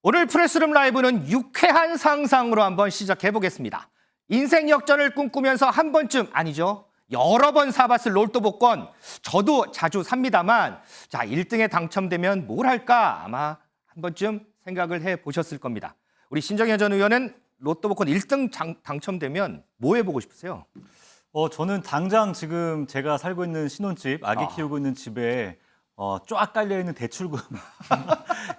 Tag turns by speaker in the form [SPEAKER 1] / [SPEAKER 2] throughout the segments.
[SPEAKER 1] 오늘 프레스룸 라이브는 유쾌한 상상으로 한번 시작해 보겠습니다. 인생 역전을 꿈꾸면서 한 번쯤 아니죠. 여러 번 사봤을 로또 복권. 저도 자주 삽니다만 자, 1등에 당첨되면 뭘 할까 아마 한 번쯤 생각을 해 보셨을 겁니다. 우리 신정현 전 의원은 로또 복권 1등 당첨되면 뭐 해보고 싶으세요?
[SPEAKER 2] 저는 당장 지금 제가 살고 있는 신혼집, 아기 키우고 있는 집에 쫙 깔려있는 대출금.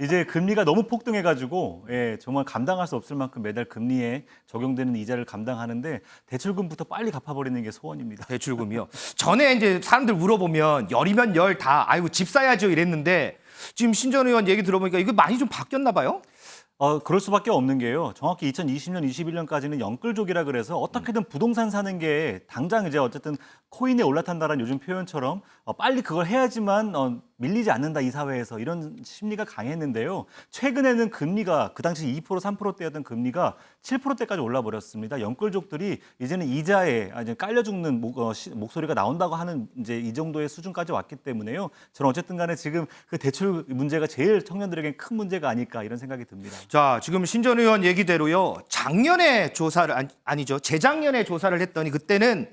[SPEAKER 2] 이제 금리가 너무 폭등해가지고 정말 감당할 수 없을 만큼 매달 금리에 적용되는 이자를 감당하는데 대출금부터 빨리 갚아버리는 게 소원입니다.
[SPEAKER 1] 대출금이요? 전에 이제 사람들 물어보면 열이면 열 다 아이고 집 사야죠 이랬는데 지금 신 전 의원 얘기 들어보니까 이거 많이 좀 바뀌었나 봐요?
[SPEAKER 2] 그럴 수밖에 없는 게요. 정확히 2020년, 21년까지는 영끌족이라 그래서 어떻게든 부동산 사는 게 당장 이제 어쨌든 코인에 올라탄다라는 요즘 표현처럼 빨리 그걸 해야지만 밀리지 않는다 이 사회에서 이런 심리가 강했는데요. 최근에는 금리가 그 당시 2% 3%대였던 금리가 7%대까지 올라버렸습니다. 영끌족들이 이제는 이자에 깔려 죽는 목소리가 나온다고 하는 이제 이 정도의 수준까지 왔기 때문에요. 저는 어쨌든 간에 지금 그 대출 문제가 제일 청년들에겐 큰 문제가 아닐까 이런 생각이 듭니다.
[SPEAKER 1] 자, 지금 신 전 의원 얘기대로요. 작년에 조사를 아니죠. 재작년에 조사를 했더니 그때는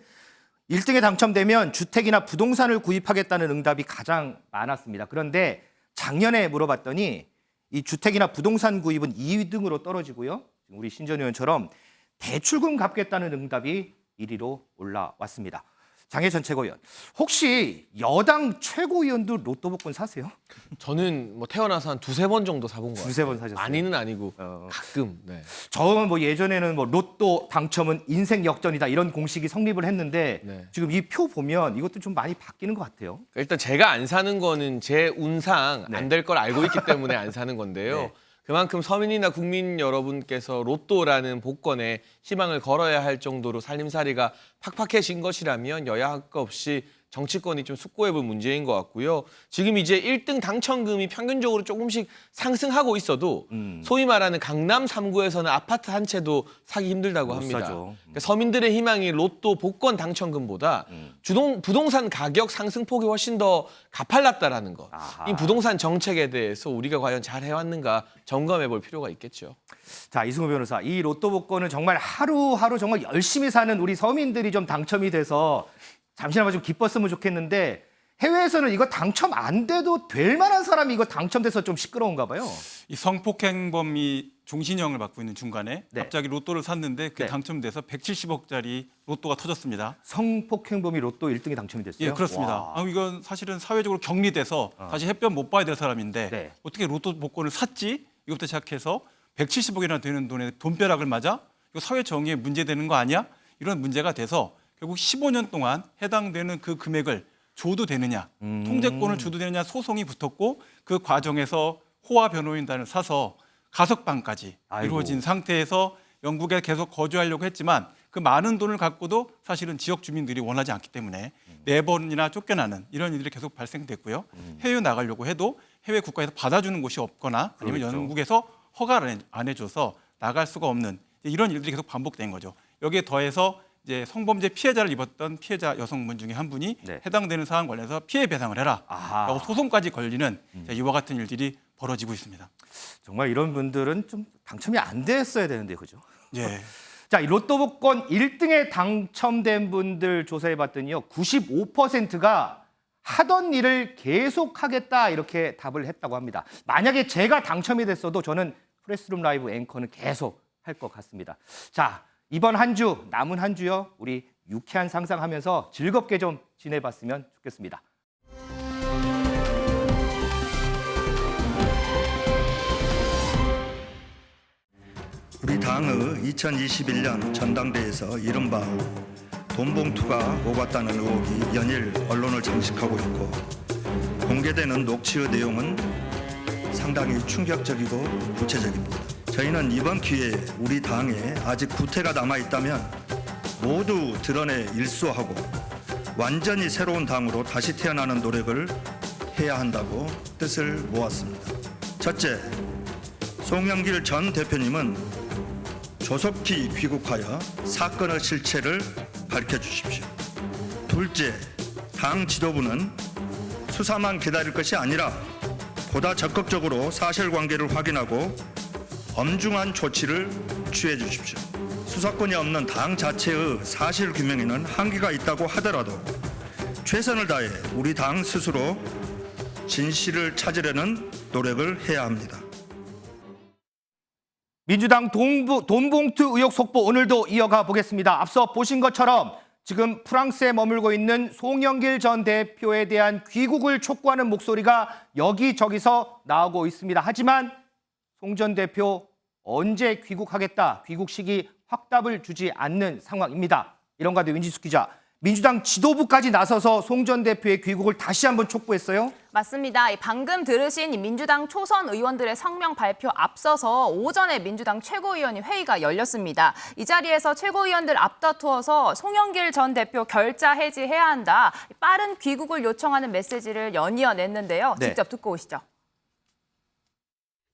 [SPEAKER 1] 1등에 당첨되면 주택이나 부동산을 구입하겠다는 응답이 가장 많았습니다. 그런데 작년에 물어봤더니 이 주택이나 부동산 구입은 2등으로 떨어지고요. 우리 신 전 의원처럼 대출금 갚겠다는 응답이 1위로 올라왔습니다. 장혜선 최고위원, 혹시 여당 최고위원도 로또 복권 사세요?
[SPEAKER 3] 저는 뭐 태어나서 한 두세 번 정도 사본 것 같아요.
[SPEAKER 1] 두세 번 사셨어요?
[SPEAKER 3] 많이는 아니고 가끔. 네.
[SPEAKER 1] 저는 뭐 예전에는 뭐 로또 당첨은 인생 역전이다 이런 공식이 성립을 했는데
[SPEAKER 3] 네.
[SPEAKER 1] 지금 이 표 보면 이것도 좀 많이 바뀌는 것 같아요.
[SPEAKER 3] 일단 제가 안 사는 거는 제 운상
[SPEAKER 1] 네.
[SPEAKER 3] 안 될 걸 알고 있기 때문에 안 사는 건데요.
[SPEAKER 1] 네.
[SPEAKER 3] 그만큼 서민이나 국민 여러분께서 로또라는 복권에 희망을 걸어야 할 정도로 살림살이가 팍팍해진 것이라면 여야 할 것 없이 정치권이 좀 숙고해볼 문제인 것 같고요. 지금 이제 1등 당첨금이 평균적으로 조금씩 상승하고 있어도 소위 말하는 강남 3구에서는 아파트 한 채도 사기 힘들다고
[SPEAKER 1] 못
[SPEAKER 3] 합니다.
[SPEAKER 1] 사죠.
[SPEAKER 3] 그러니까 서민들의 희망이 로또 복권 당첨금보다 부동산 가격 상승폭이 훨씬 더 가팔랐다라는 것.
[SPEAKER 1] 아하.
[SPEAKER 3] 이 부동산 정책에 대해서 우리가 과연 잘 해왔는가 점검해 볼 필요가 있겠죠.
[SPEAKER 1] 자, 이승우 변호사, 이 로또 복권은 정말 하루하루 정말 열심히 사는 우리 서민들이 좀 당첨이 돼서 잠시나마 좀 기뻤으면 좋겠는데 해외에서는 이거 당첨 안 돼도 될 만한 사람이 이거 당첨돼서 좀 시끄러운가 봐요.
[SPEAKER 4] 이 성폭행범이 종신형을 받고 있는 중간에
[SPEAKER 1] 네.
[SPEAKER 4] 갑자기 로또를 샀는데 그
[SPEAKER 1] 네.
[SPEAKER 4] 당첨돼서 170억짜리 로또가 터졌습니다.
[SPEAKER 1] 성폭행범이 로또 1등이 당첨이 됐어요?
[SPEAKER 4] 예, 그렇습니다.
[SPEAKER 1] 와.
[SPEAKER 4] 이건 사실은 사회적으로 격리돼서 다시 햇볕 못 봐야 될 사람인데
[SPEAKER 1] 네.
[SPEAKER 4] 어떻게 로또 복권을 샀지? 이것부터 시작해서 170억이나 되는 돈에 돈벼락을 맞아? 이거 사회 정의에 문제되는 거 아니야? 이런 문제가 돼서 결국 15년 동안 해당되는 그 금액을 줘도 되느냐, 통제권을 줘도 되느냐 소송이 붙었고 그 과정에서 호화 변호인단을 사서 가석방까지
[SPEAKER 1] 아이고.
[SPEAKER 4] 이루어진 상태에서 영국에 계속 거주하려고 했지만 그 많은 돈을 갖고도 사실은 지역 주민들이 원하지 않기 때문에 4번이나 쫓겨나는 이런 일들이 계속 발생됐고요. 해외 나가려고 해도 해외 국가에서 받아주는 곳이 없거나 아니면
[SPEAKER 1] 그렇죠.
[SPEAKER 4] 영국에서 허가를 안 해줘서 나갈 수가 없는 이런 일들이 계속 반복된 거죠. 여기에 더해서 이제 성범죄 피해자를 입었던 피해자 여성분 중에 한 분이
[SPEAKER 1] 네.
[SPEAKER 4] 해당되는 사안 관련해서 피해 배상을 해라
[SPEAKER 1] 아하.
[SPEAKER 4] 라고 소송까지 걸리는 이와 같은 일들이 벌어지고 있습니다.
[SPEAKER 1] 정말 이런 분들은 좀 당첨이 안 됐어야 되는데 그죠?
[SPEAKER 4] 예.
[SPEAKER 1] 자, 이 로또 복권 1등에 당첨된 분들 조사해 봤더니요. 95%가 하던 일을 계속하겠다 이렇게 답을 했다고 합니다. 만약에 제가 당첨이 됐어도 저는 프레스룸 라이브 앵커는 계속 할 것 같습니다. 자, 이번 한 주, 남은 한 주요. 우리 유쾌한 상상하면서 즐겁게 좀 지내봤으면 좋겠습니다.
[SPEAKER 5] 우리 당의 2021년 전당대회에서 이른바 돈봉투가 오갔다는 의혹이 연일 언론을 장식하고 있고 공개되는 녹취의 내용은 상당히 충격적이고 구체적입니다. 저희는 이번 기회에 우리 당에 아직 구태가 남아있다면 모두 드러내 일소하고 완전히 새로운 당으로 다시 태어나는 노력을 해야 한다고 뜻을 모았습니다. 첫째, 송영길 전 대표님은 조속히 귀국하여 사건의 실체를 밝혀주십시오. 둘째, 당 지도부는 수사만 기다릴 것이 아니라 보다 적극적으로 사실관계를 확인하고 엄중한 조치를 취해 주십시오. 수사권이 없는 당 자체의 사실 규명에는 한계가 있다고 하더라도 최선을 다해 우리 당 스스로 진실을 찾으려는 노력을 해야 합니다.
[SPEAKER 1] 민주당 돈봉투 의혹 속보 오늘도 이어가 보겠습니다. 앞서 보신 것처럼 지금 프랑스에 머물고 있는 송영길 전 대표에 대한 귀국을 촉구하는 목소리가 여기저기서 나오고 있습니다. 하지만 송 전 대표 언제 귀국하겠다, 귀국 시기 확답을 주지 않는 상황입니다. 이런 가운데 윤지숙 기자, 민주당 지도부까지 나서서 송 전 대표의 귀국을 다시 한번 촉구했어요.
[SPEAKER 6] 맞습니다. 방금 들으신 민주당 초선 의원들의 성명 발표 앞서서 오전에 민주당 최고위원회 회의가 열렸습니다. 이 자리에서 최고위원들 앞다투어서 송영길 전 대표 결자 해지해야 한다, 빠른 귀국을 요청하는 메시지를 연이어 냈는데요.
[SPEAKER 1] 네.
[SPEAKER 6] 직접 듣고 오시죠.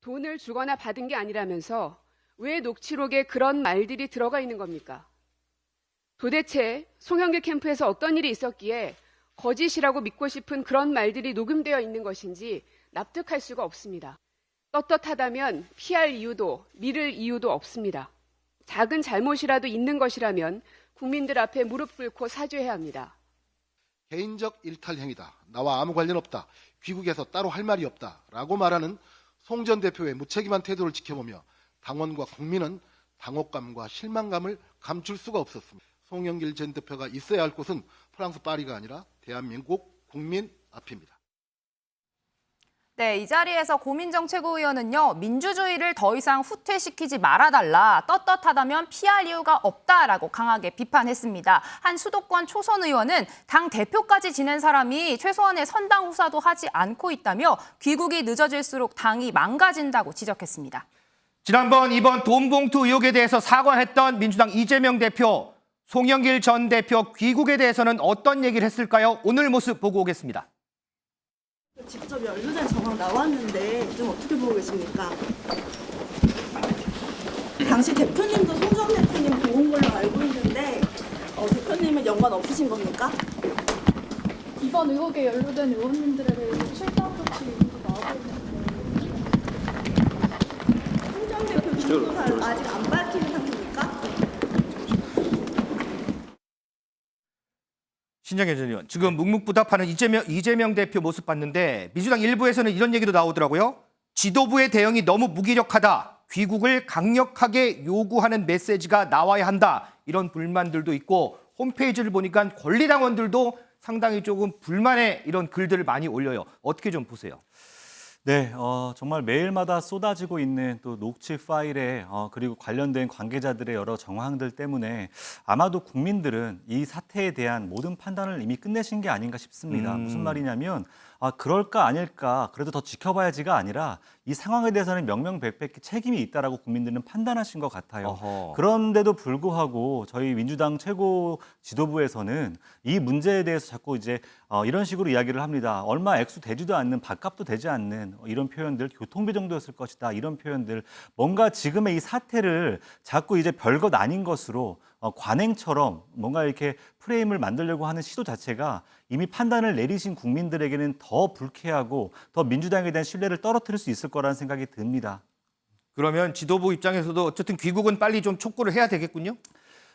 [SPEAKER 7] 돈을 주거나 받은 게 아니라면서 왜 녹취록에 그런 말들이 들어가 있는 겁니까? 도대체 송영길 캠프에서 어떤 일이 있었기에 거짓이라고 믿고 싶은 그런 말들이 녹음되어 있는 것인지 납득할 수가 없습니다. 떳떳하다면 피할 이유도 미룰 이유도 없습니다. 작은 잘못이라도 있는 것이라면 국민들 앞에 무릎 꿇고 사죄해야 합니다.
[SPEAKER 8] 개인적 일탈 행위다. 나와 아무 관련 없다. 귀국해서 따로 할 말이 없다. 라고 말하는 송 전 대표의 무책임한 태도를 지켜보며 당원과 국민은 당혹감과 실망감을 감출 수가 없었습니다. 송영길 전 대표가 있어야 할 곳은 프랑스 파리가 아니라 대한민국 국민 앞입니다.
[SPEAKER 6] 네, 이 자리에서 고민정 최고위원은요, 민주주의를 더 이상 후퇴시키지 말아달라, 떳떳하다면 피할 이유가 없다라고 강하게 비판했습니다. 한 수도권 초선 의원은 당 대표까지 지낸 사람이 최소한의 선당 후사도 하지 않고 있다며 귀국이 늦어질수록 당이 망가진다고 지적했습니다.
[SPEAKER 1] 지난번 이번 돈봉투 의혹에 대해서 사과했던 민주당 이재명 대표, 송영길 전 대표 귀국에 대해서는 어떤 얘기를 했을까요? 오늘 모습 보고 오겠습니다.
[SPEAKER 9] 직접 연루된 정황 나왔는데 좀 어떻게 보고 계십니까? 당시 대표님도 송 전 대표님 도운 걸로 알고 있는데 대표님은 연관 없으신 겁니까?
[SPEAKER 10] 이번 의혹에 연루된 의원님들에 대해서 출당 조치 의혹도 나오고 있는데
[SPEAKER 9] 송 전 대표 기소사를 아직 안 밝히는 상태입니까?
[SPEAKER 1] 신정현 전 의원, 지금 묵묵부답하는 이재명 대표 모습 봤는데 민주당 일부에서는 이런 얘기도 나오더라고요. 지도부의 대응이 너무 무기력하다. 귀국을 강력하게 요구하는 메시지가 나와야 한다. 이런 불만들도 있고 홈페이지를 보니까 권리당원들도 상당히 조금 불만의 이런 글들을 많이 올려요. 어떻게 좀 보세요?
[SPEAKER 2] 네, 정말 매일마다 쏟아지고 있는 또 녹취 파일에 그리고 관련된 관계자들의 여러 정황들 때문에 아마도 국민들은 이 사태에 대한 모든 판단을 이미 끝내신 게 아닌가 싶습니다. 무슨 말이냐면 그럴까 아닐까 그래도 더 지켜봐야지가 아니라 이 상황에 대해서는 명명백백 책임이 있다라고 국민들은 판단하신 것 같아요.
[SPEAKER 1] 어허.
[SPEAKER 2] 그런데도 불구하고 저희 민주당 최고 지도부에서는 이 문제에 대해서 자꾸 이제 이런 식으로 이야기를 합니다. 얼마 액수 되지도 않는, 밥값도 되지 않는 이런 표현들, 교통비 정도였을 것이다. 이런 표현들, 뭔가 지금의 이 사태를 자꾸 이제 별것 아닌 것으로 관행처럼 뭔가 이렇게 프레임을 만들려고 하는 시도 자체가 이미 판단을 내리신 국민들에게는 더 불쾌하고 더 민주당에 대한 신뢰를 떨어뜨릴 수 있을 거라는 생각이 듭니다.
[SPEAKER 1] 그러면 지도부 입장에서도 어쨌든 귀국은 빨리 좀 촉구를 해야 되겠군요.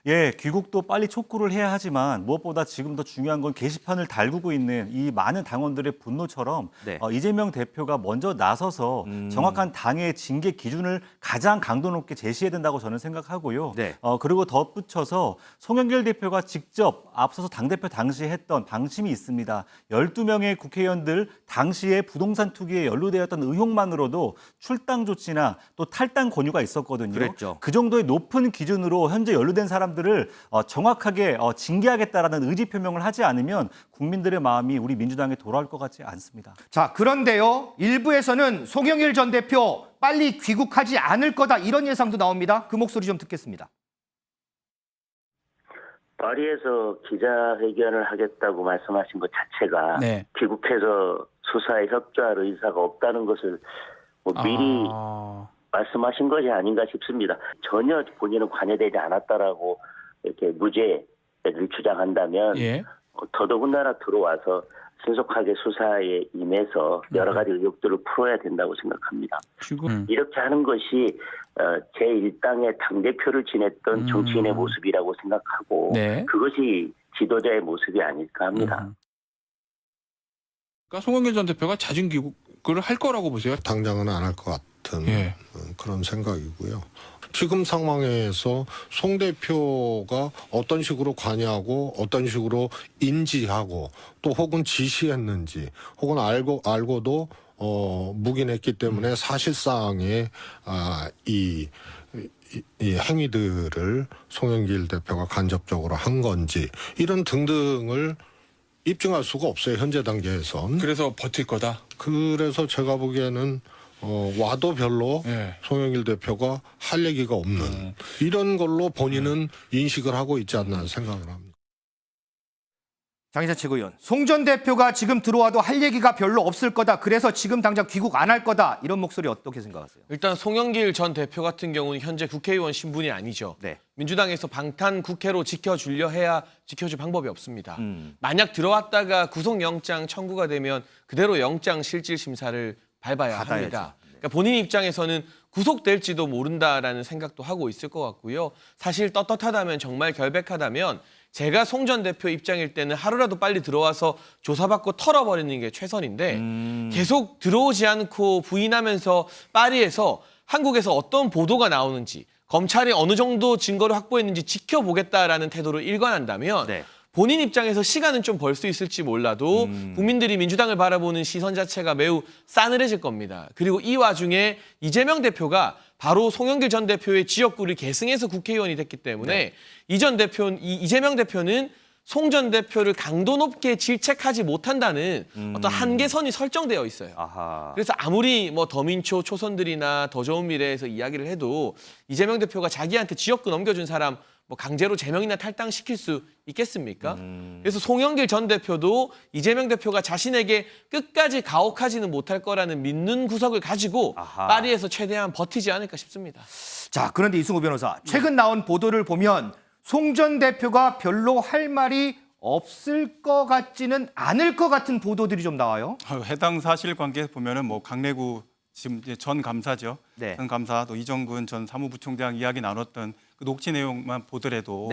[SPEAKER 2] 예, 귀국도 빨리 촉구를 해야 하지만 무엇보다 지금 더 중요한 건 게시판을 달구고 있는 이 많은 당원들의 분노처럼
[SPEAKER 1] 네.
[SPEAKER 2] 이재명 대표가 먼저 나서서 정확한 당의 징계 기준을 가장 강도 높게 제시해야 된다고 저는 생각하고요.
[SPEAKER 1] 네.
[SPEAKER 2] 그리고 덧붙여서 송영길 대표가 직접 앞서서 당대표 당시에 했던 방침이 있습니다. 12명의 국회의원들 당시에 부동산 투기에 연루되었던 의혹만으로도 출당 조치나 또 탈당 권유가 있었거든요.
[SPEAKER 1] 그랬죠.
[SPEAKER 2] 그 정도의 높은 기준으로 현재 연루된 사람들을 정확하게 징계하겠다라는 의지 표명을 하지 않으면 국민들의 마음이 우리 민주당에 돌아올 것 같지 않습니다.
[SPEAKER 1] 자, 그런데요. 일부에서는 송영길 전 대표 빨리 귀국하지 않을 거다. 이런 예상도 나옵니다. 그 목소리 좀 듣겠습니다.
[SPEAKER 11] 파리에서 기자회견을 하겠다고 말씀하신 것 자체가
[SPEAKER 4] 네.
[SPEAKER 11] 귀국해서 수사에 협조할 의사가 없다는 것을 미리 말씀하신 것이 아닌가 싶습니다. 전혀 본인은 관여되지 않았다라고 이렇게 무죄를 주장한다면
[SPEAKER 4] 예.
[SPEAKER 11] 더더군다나 들어와서 신속하게 수사에 임해서 여러 가지 의혹들을 풀어야 된다고 생각합니다. 이렇게 하는 것이 제1당의 당대표를 지냈던 정치인의 모습이라고 생각하고 그것이 지도자의 모습이 아닐까 합니다.
[SPEAKER 12] 그러니까 송영길 전 대표가 자진 귀국을 할 거라고 보세요?
[SPEAKER 13] 당장은 안 할 것 같은 그런 생각이고요. 지금 상황에서 송 대표가 어떤 식으로 관여하고 어떤 식으로 인지하고 또 혹은 지시했는지 혹은 알고도 묵인했기 때문에 사실상의 이 행위들을 송영길 대표가 간접적으로 한 건지 이런 등등을 입증할 수가 없어요. 현재 단계에선.
[SPEAKER 12] 그래서 버틸 거다?
[SPEAKER 13] 그래서 제가 보기에는 와도 별로 송영길 대표가 할 얘기가 없는 이런 걸로 본인은 인식을 하고 있지 않나 생각을 합니다.
[SPEAKER 1] 장희찬 최고위원, 송 전 대표가 지금 들어와도 할 얘기가 별로 없을 거다. 그래서 지금 당장 귀국 안 할 거다. 이런 목소리 어떻게 생각하세요?
[SPEAKER 3] 일단 송영길 전 대표 같은 경우는 현재 국회의원 신분이 아니죠.
[SPEAKER 1] 네.
[SPEAKER 3] 민주당에서 방탄 국회로 지켜주려 해야 지켜줄 방법이 없습니다. 만약 들어왔다가 구속영장 청구가 되면 그대로 영장 실질 심사를 밟아야 합니다. 그러니까 본인 입장에서는 구속될지도 모른다라는 생각도 하고 있을 것 같고요. 사실 떳떳하다면 정말 결백하다면 제가 송 전 대표 입장일 때는 하루라도 빨리 들어와서 조사받고 털어버리는 게 최선인데 계속 들어오지 않고 부인하면서 파리에서 한국에서 어떤 보도가 나오는지 검찰이 어느 정도 증거를 확보했는지 지켜보겠다라는 태도를 일관한다면 본인 입장에서 시간은 좀 벌 수 있을지 몰라도 국민들이 민주당을 바라보는 시선 자체가 매우 싸늘해질 겁니다. 그리고 이 와중에 이재명 대표가 바로 송영길 전 대표의 지역구를 계승해서 국회의원이 됐기 때문에 이재명 대표는 송 전 대표를 강도 높게 질책하지 못한다는 어떤 한계선이 설정되어 있어요. 그래서 아무리 뭐 더민초 초선들이나 더 좋은 미래에서 이야기를 해도 이재명 대표가 자기한테 지역구 넘겨준 사람 뭐 강제로 제명이나 탈당시킬 수 있겠습니까? 그래서 송영길 전 대표도 이재명 대표가 자신에게 끝까지 가혹하지는 못할 거라는 믿는 구석을 가지고 파리에서 최대한 버티지 않을까 싶습니다.
[SPEAKER 1] 자, 그런데 이승우 변호사, 최근 나온 보도를 보면 송 전 대표가 별로 할 말이 없을 것 같지는 않을 것 같은 보도들이 좀 나와요.
[SPEAKER 4] 해당 사실관계 보면은 뭐 강래구 지금 이제 전 감사죠. 전 감사 또 이정근 전 사무부총장 이야기 나눴던 그 녹취 내용만 보더라도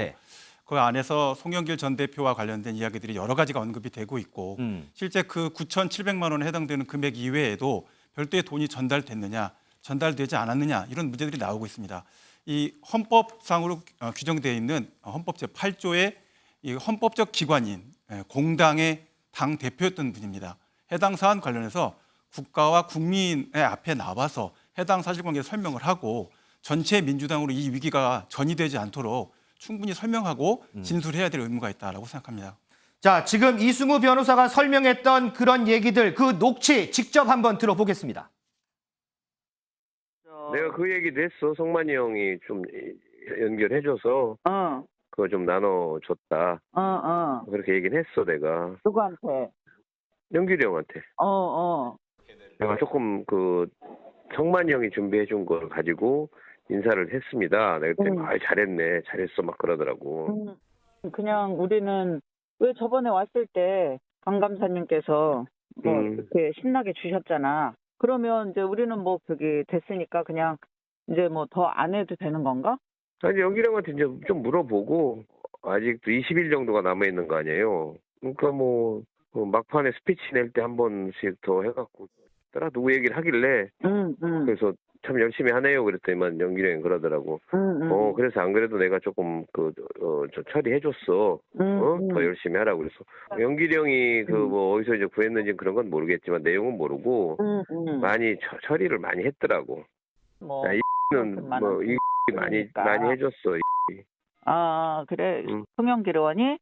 [SPEAKER 4] 그 안에서 송영길 전 대표와 관련된 이야기들이 여러 가지가 언급이 되고 있고 실제 그 9,700만 원에 해당되는 금액 이외에도 별도의 돈이 전달됐느냐, 전달되지 않았느냐 이런 문제들이 나오고 있습니다. 이 헌법상으로 규정되어 있는 헌법 제8조의 이 헌법적 기관인 공당의 당 대표였던 분입니다. 해당 사안 관련해서 국가와 국민의 앞에 나와서 해당 사실관계 설명을 하고 전체 민주당으로 이 위기가 전이되지 않도록 충분히 설명하고 진술해야 될 의무가 있다고 생각합니다.
[SPEAKER 1] 자, 지금 이승우 변호사가 설명했던 그런 얘기들, 그 녹취 직접 한번 들어보겠습니다.
[SPEAKER 14] 내가 그 얘기도 했어. 성만이 형이 좀 연결해줘서 그거 좀 나눠줬다. 그렇게 얘기는 했어 내가.
[SPEAKER 15] 누구한테?
[SPEAKER 14] 영길이 형한테. 내가 조금 그 성만이 형이 준비해준 걸 가지고 인사를 했습니다. 내가 그때 잘했네, 잘했어 막 그러더라고.
[SPEAKER 15] 그냥 우리는 왜 저번에 왔을 때 강 감사님께서 뭐 이렇게 신나게 주셨잖아. 그러면 이제 우리는 뭐 그게 됐으니까 그냥 이제 뭐 더 안 해도 되는 건가?
[SPEAKER 14] 아니 영길이 형한테 이제 좀 물어보고 아직도 20일 정도가 남아 있는 거 아니에요. 그러니까 뭐 막판에 스피치 낼 때 한 번씩 더 해갖고 따라 누구 얘기를 하길래 그래서 참 열심히 하네요 그랬더니만 영길이 형이 그러더라고. 그래서 안 그래도 내가 조금 저 처리해줬어. 더 열심히 하라고 그래서 영길이 형이 그 뭐 어디서 이제 구했는지 그런 건 모르겠지만 내용은 모르고 많이 처리를 많이 했더라고.
[SPEAKER 15] 뭐
[SPEAKER 14] 이는 뭐 이 많이 해줬어.
[SPEAKER 15] 그래. 송영길 의원이?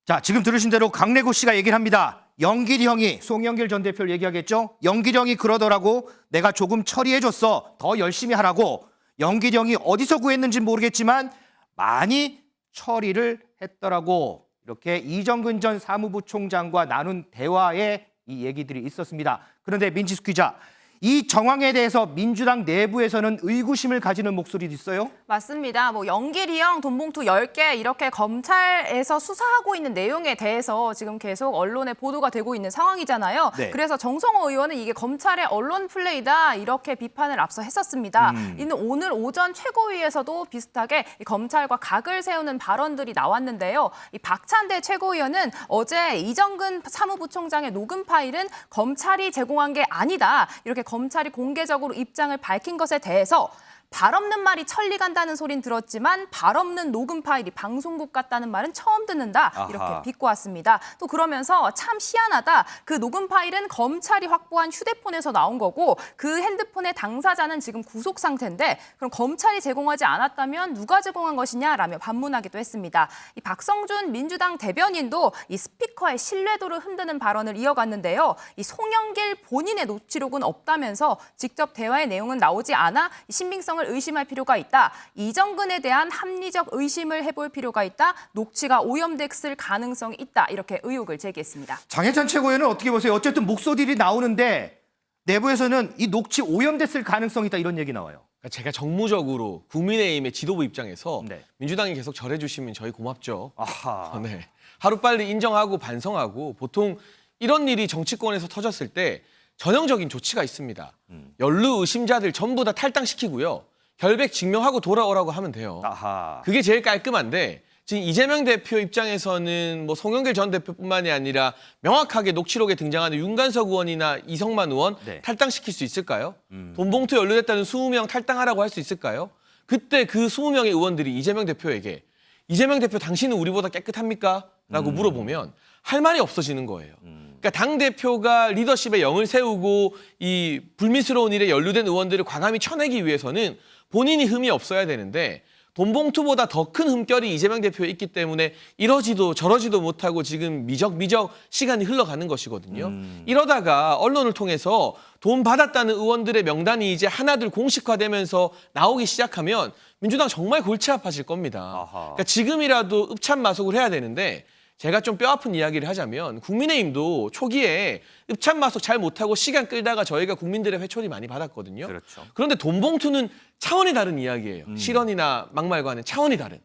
[SPEAKER 1] 자, 지금 들으신 대로 강래구 씨가 얘기를 합니다. 영길이 형이 송영길 전 대표를 얘기하겠죠. 영길이 형이 그러더라고. 내가 조금 처리해줬어. 더 열심히 하라고. 영길이 형이 어디서 구했는지 모르겠지만 많이 처리를 했더라고. 이렇게 이정근 전 사무부총장과 나눈 대화에 이 얘기들이 있었습니다. 그런데 민지숙 기자, 이 정황에 대해서 민주당 내부에서는 의구심을 가지는 목소리도 있어요?
[SPEAKER 6] 맞습니다. 뭐 연기리형 돈봉투 10개 이렇게 검찰에서 수사하고 있는 내용에 대해서 지금 계속 언론에 보도가 되고 있는 상황이잖아요.
[SPEAKER 1] 네.
[SPEAKER 6] 그래서 정성호 의원은 이게 검찰의 언론 플레이다 이렇게 비판을 앞서 했었습니다. 이는 오늘 오전 최고위에서도 비슷하게 이 검찰과 각을 세우는 발언들이 나왔는데요. 이 박찬대 최고위원은 어제 이정근 사무부총장의 녹음 파일은 검찰이 제공한 게 아니다. 이렇게 검찰이 공개적으로 입장을 밝힌 것에 대해서 발 없는 말이 천리 간다는 소린 들었지만 발 없는 녹음 파일이 방송국 같다는 말은 처음 듣는다. 이렇게
[SPEAKER 1] 아하.
[SPEAKER 6] 비꼬았습니다. 또 그러면서 참 희한하다. 그 녹음 파일은 검찰이 확보한 휴대폰에서 나온 거고 그 핸드폰의 당사자는 지금 구속 상태인데 그럼 검찰이 제공하지 않았다면 누가 제공한 것이냐라며 반문하기도 했습니다. 이 박성준 민주당 대변인도 이 스피커의 신뢰도를 흔드는 발언을 이어갔는데요. 이 송영길 본인의 녹취록은 없다면서 직접 대화의 내용은 나오지 않아 신빙성 을 의심할 필요가 있다. 이정근에 대한 합리적 의심을 해볼 필요가 있다. 녹취가 오염됐을 가능성이 있다. 이렇게 의혹을 제기했습니다.
[SPEAKER 1] 장해찬 최고위원은 어떻게 보세요? 어쨌든 목소리들이 나오는데 내부에서는 이 녹취 오염됐을 가능성이 있다 이런 얘기 나와요.
[SPEAKER 3] 그러니까 제가 정무적으로 국민의힘의 지도부 입장에서
[SPEAKER 1] 네.
[SPEAKER 3] 민주당이 계속 절해주시면 저희 고맙죠.
[SPEAKER 1] 아하.
[SPEAKER 3] 네. 하루빨리 인정하고 반성하고 보통 이런 일이 정치권에서 터졌을 때 전형적인 조치가 있습니다. 연루 의심자들 전부 다 탈당시키고요. 결백 증명하고 돌아오라고 하면 돼요.
[SPEAKER 1] 아하.
[SPEAKER 3] 그게 제일 깔끔한데 지금 이재명 대표 입장에서는 뭐 송영길 전 대표뿐만이 아니라 명확하게 녹취록에 등장하는 윤관석 의원이나 이성만 의원
[SPEAKER 1] 네.
[SPEAKER 3] 탈당시킬 수 있을까요? 돈봉투 연루됐다는 20명 탈당하라고 할 수 있을까요? 그때 그 20명의 의원들이 이재명 대표에게 이재명 대표 당신은 우리보다 깨끗합니까? 라고 물어보면 할 말이 없어지는 거예요. 그러니까 당대표가 리더십의 영을 세우고 이 불미스러운 일에 연루된 의원들을 과감히 쳐내기 위해서는 본인이 흠이 없어야 되는데 돈봉투보다 더 큰 흠결이 이재명 대표에 있기 때문에 이러지도 저러지도 못하고 지금 미적미적 시간이 흘러가는 것이거든요. 이러다가 언론을 통해서 돈 받았다는 의원들의 명단이 이제 하나둘 공식화되면서 나오기 시작하면 민주당 정말 골치 아파질 겁니다. 그러니까 지금이라도 읍참마속을 해야 되는데 제가 좀 뼈아픈 이야기를 하자면 국민의힘도 초기에 읍참마속 잘 못하고 시간 끌다가 저희가 국민들의 회초리 많이 받았거든요.
[SPEAKER 1] 그렇죠.
[SPEAKER 3] 그런데 돈봉투는 차원이 다른 이야기예요. 실언이나 막말과는 차원이 다른.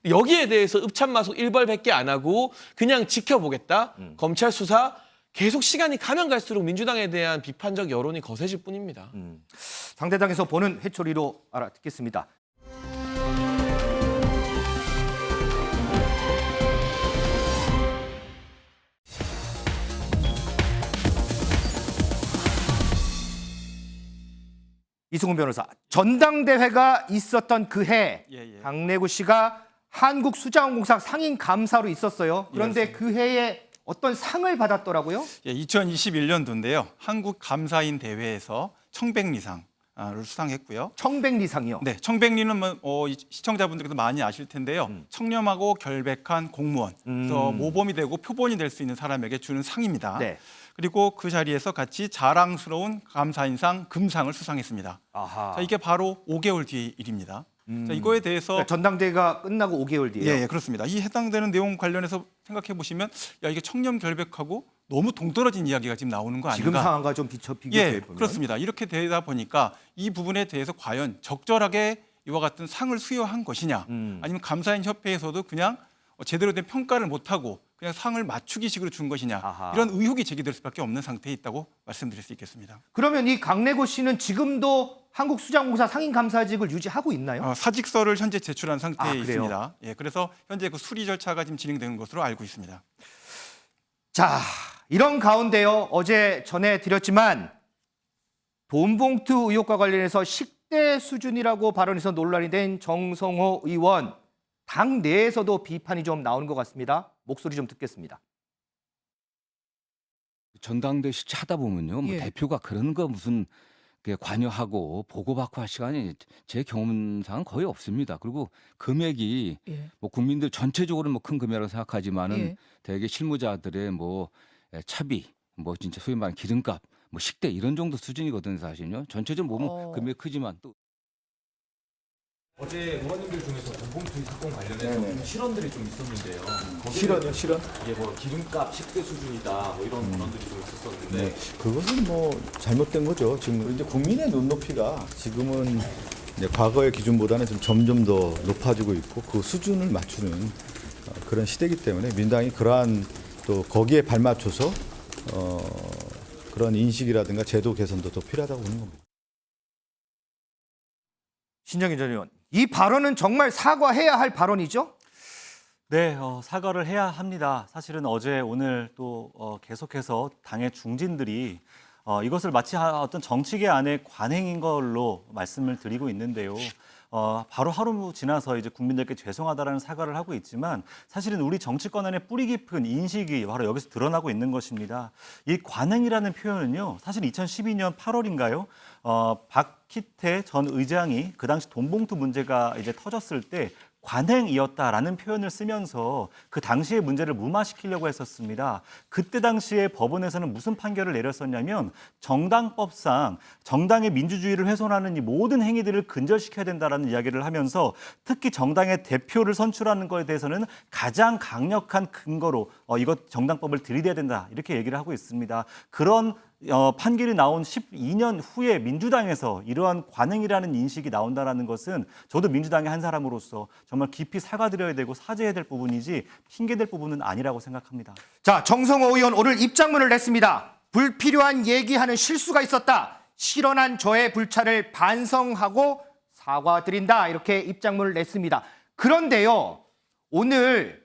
[SPEAKER 3] 여기에 대해서 읍참마속 일벌백계 안 하고 그냥 지켜보겠다. 검찰 수사 계속 시간이 가면 갈수록 민주당에 대한 비판적 여론이 거세질 뿐입니다.
[SPEAKER 1] 상대당에서 보는 해초리로 알아듣겠습니다. 이승훈 변호사, 전당대회가 있었던 그해 강내구 씨가 한국수자원공사 상임감사로 있었어요. 그런데 그 해에 어떤 상을 받았더라고요?
[SPEAKER 4] 2021년도인데요. 한국감사인 대회에서 청백리상을 수상했고요.
[SPEAKER 1] 청백리상이요?
[SPEAKER 4] 네, 청백리는 시청자분들께서 많이 아실 텐데요. 청렴하고 결백한 공무원, 그래서 모범이 되고 표본이 될 수 있는 사람에게 주는 상입니다.
[SPEAKER 1] 네.
[SPEAKER 4] 그리고 그 자리에서 같이 자랑스러운 감사인상 금상을 수상했습니다.
[SPEAKER 1] 아하.
[SPEAKER 4] 자, 이게 바로 5개월 뒤의 일입니다. 자, 이거에 대해서
[SPEAKER 1] 그러니까 전당대회가 끝나고 5개월 뒤에요?
[SPEAKER 4] 예, 그렇습니다. 이 해당되는 내용 관련해서 생각해 보시면 야, 이게 청렴 결백하고 너무 동떨어진 이야기가 지금 나오는 거 아닌가?
[SPEAKER 1] 지금 상황과 좀 비교해 보면.
[SPEAKER 4] 그렇습니다. 이렇게 되다 보니까 이 부분에 대해서 과연 적절하게 이와 같은 상을 수여한 것이냐, 아니면 감사인 협회에서도 그냥 제대로 된 평가를 못하고 그냥 상을 맞추기식으로 준 것이냐,
[SPEAKER 1] 아하.
[SPEAKER 4] 이런 의혹이 제기될 수밖에 없는 상태에 있다고 말씀드릴 수 있겠습니다.
[SPEAKER 1] 그러면 이 강내구 씨는 지금도 한국수자원공사 상임감사직을 유지하고 있나요?
[SPEAKER 4] 사직서를 현재 제출한 상태에
[SPEAKER 1] 그래요?
[SPEAKER 4] 있습니다. 예, 그래서 현재 그 수리 절차가 지금 진행되는 것으로 알고 있습니다.
[SPEAKER 1] 자, 이런 가운데요. 어제 전해드렸지만 돈봉투 의혹과 관련해서 10대 수준이라고 발언해서 논란이 된 정성호 의원. 당 내에서도 비판이 좀 나오는 것 같습니다. 목소리 좀 듣겠습니다.
[SPEAKER 16] 전당대회 하다 보면요, 뭐 대표가 그런 거 무슨 관여하고 보고받고 할 시간이 제 경험상은 거의 없습니다. 그리고 금액이 뭐 국민들 전체적으로 뭐 큰 금액이라고 생각하지만은 대개 실무자들의 뭐 차비, 뭐 진짜 소위 말하는 기름값, 뭐 식대 이런 정도 수준이거든요, 사실요. 전체적으로 보면 금액 크지만 또
[SPEAKER 17] 어제 의원님들 중에서 돈봉투 사건 관련해서 좀 실언들이 좀 있었는데요.
[SPEAKER 18] 실언이요, 실언?
[SPEAKER 17] 이게 뭐 기름값 10배 수준이다, 뭐 이런 발언들이 좀 있었었는데.
[SPEAKER 18] 네, 그것은 뭐 잘못된 거죠. 지금 이제 국민의 눈높이가 지금은 이제 과거의 기준보다는 좀 점점 더 높아지고 있고 그 수준을 맞추는 그런 시대이기 때문에 민당이 그러한 또 거기에 발맞춰서 그런 인식이라든가 제도 개선도 더 필요하다고 보는 겁니다.
[SPEAKER 1] 신정희 전 의원, 이 발언은 정말 사과해야 할 발언이죠?
[SPEAKER 2] 네, 사과를 해야 합니다. 사실은 어제 오늘 또 계속해서 당의 중진들이 이것을 마치 어떤 정치계 안의 관행인 걸로 말씀을 드리고 있는데요. 바로 하루 지나서 이제 국민들께 죄송하다라는 사과를 하고 있지만 사실은 우리 정치권 안에 뿌리 깊은 인식이 바로 여기서 드러나고 있는 것입니다. 이 관행이라는 표현은요, 사실 2012년 8월인가요? 박희태 전 의장이 그 당시 돈봉투 문제가 이제 터졌을 때 관행이었다라는 표현을 쓰면서 그 당시의 문제를 무마시키려고 했었습니다. 그때 당시에 법원에서는 무슨 판결을 내렸었냐면 정당법상 정당의 민주주의를 훼손하는 이 모든 행위들을 근절시켜야 된다라는 이야기를 하면서 특히 정당의 대표를 선출하는 것에 대해서는 가장 강력한 근거로 이것 정당법을 들이대야 된다 이렇게 얘기를 하고 있습니다. 그런 판결이 나온 12년 후에 민주당에서 이러한 관행이라는 인식이 나온다는 것은 저도 민주당의 한 사람으로서 정말 깊이 사과드려야 되고 사죄해야 될 부분이지 핑계될 부분은 아니라고 생각합니다.
[SPEAKER 1] 자, 정성호 의원 오늘 입장문을 냈습니다. 불필요한 얘기하는 실수가 있었다. 실언한 저의 불찰을 반성하고 사과드린다. 이렇게 입장문을 냈습니다. 그런데요, 오늘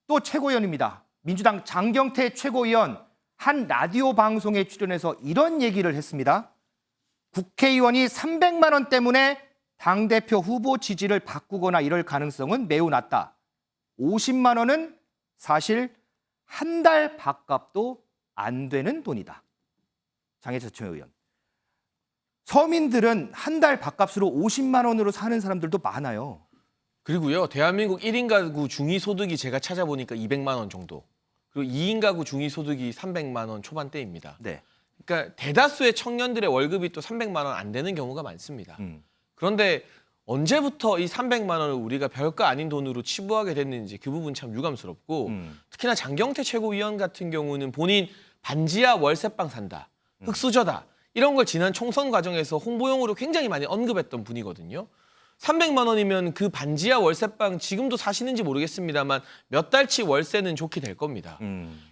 [SPEAKER 1] 또 최고위원입니다. 민주당 장경태 최고위원 한 라디오 방송에 출연해서 이런 얘기를 했습니다. 국회의원이 300만 원 때문에 당대표 후보 지지를 바꾸거나 이럴 가능성은 매우 낮다. 50만 원은 사실 한 달 밥값도 안 되는 돈이다. 장혜철 최고위원. 서민들은 한 달 밥값으로 50만 원으로 사는 사람들도 많아요.
[SPEAKER 3] 그리고요, 대한민국 1인 가구 중위소득이 제가 찾아보니까 200만 원 정도. 그리고 2인 가구 중위소득이 300만 원 초반대입니다.
[SPEAKER 1] 네.
[SPEAKER 3] 그러니까 대다수의 청년들의 월급이 또 300만 원 안 되는 경우가 많습니다. 그런데 언제부터 이 300만 원을 우리가 별거 아닌 돈으로 치부하게 됐는지 그 부분 참 유감스럽고 특히나 장경태 최고위원 같은 경우는 본인 반지하 월세방 산다, 흑수저다 이런 걸 지난 총선 과정에서 홍보용으로 굉장히 많이 언급했던 분이거든요. 300만 원이면 그 반지하 월세방 지금도 사시는지 모르겠습니다만 몇 달치 월세는 좋게 될 겁니다.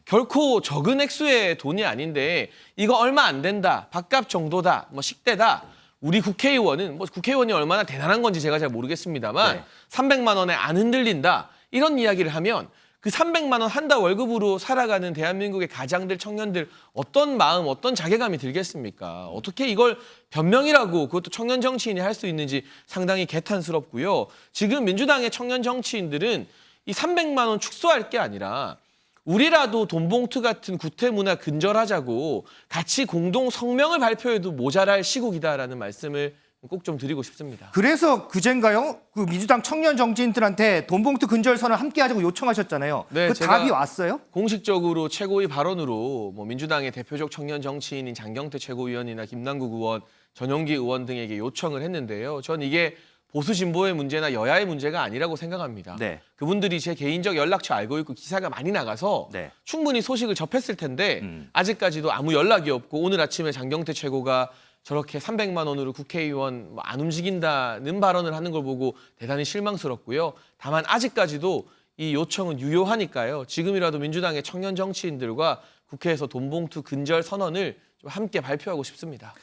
[SPEAKER 3] 결코 적은 액수의 돈이 아닌데 이거 얼마 안 된다, 밥값 정도다, 뭐 식대다. 우리 국회의원은 뭐 국회의원이 얼마나 대단한 건지 제가 잘 모르겠습니다만 네. 300만 원에 안 흔들린다 이런 이야기를 하면 그 300만 원 한 달 월급으로 살아가는 대한민국의 가장들, 청년들 어떤 마음, 어떤 자괴감이 들겠습니까? 어떻게 이걸 변명이라고 그것도 청년 정치인이 할 수 있는지 상당히 개탄스럽고요. 지금 민주당의 청년 정치인들은 이 300만 원 축소할 게 아니라 우리라도 돈봉투 같은 구태 문화 근절하자고 같이 공동 성명을 발표해도 모자랄 시국이다라는 말씀을 꼭 좀 드리고 싶습니다.
[SPEAKER 1] 그래서 그젠가요? 그 민주당 청년 정치인들한테 돈봉투 근절 선언 함께 하자고 요청하셨잖아요.
[SPEAKER 3] 네,
[SPEAKER 1] 그 답이 왔어요?
[SPEAKER 3] 공식적으로 최고위 발언으로 뭐 민주당의 대표적 청년 정치인인 장경태 최고위원이나 김남국 의원, 전용기 의원 등에게 요청을 했는데요. 전 이게 보수 진보의 문제나 여야의 문제가 아니라고 생각합니다.
[SPEAKER 1] 네.
[SPEAKER 3] 그분들이 제 개인적 연락처 알고 있고 기사가 많이 나가서
[SPEAKER 1] 네.
[SPEAKER 3] 충분히 소식을 접했을 텐데 아직까지도 아무 연락이 없고 오늘 아침에 장경태 최고가 저렇게 300만 원으로 국회의원 안 움직인다는 발언을 하는 걸 보고 대단히 실망스럽고요. 다만 아직까지도 이 요청은 유효하니까요. 지금이라도 민주당의 청년 정치인들과 국회에서 돈봉투 근절 선언을 좀 함께 발표하고 싶습니다.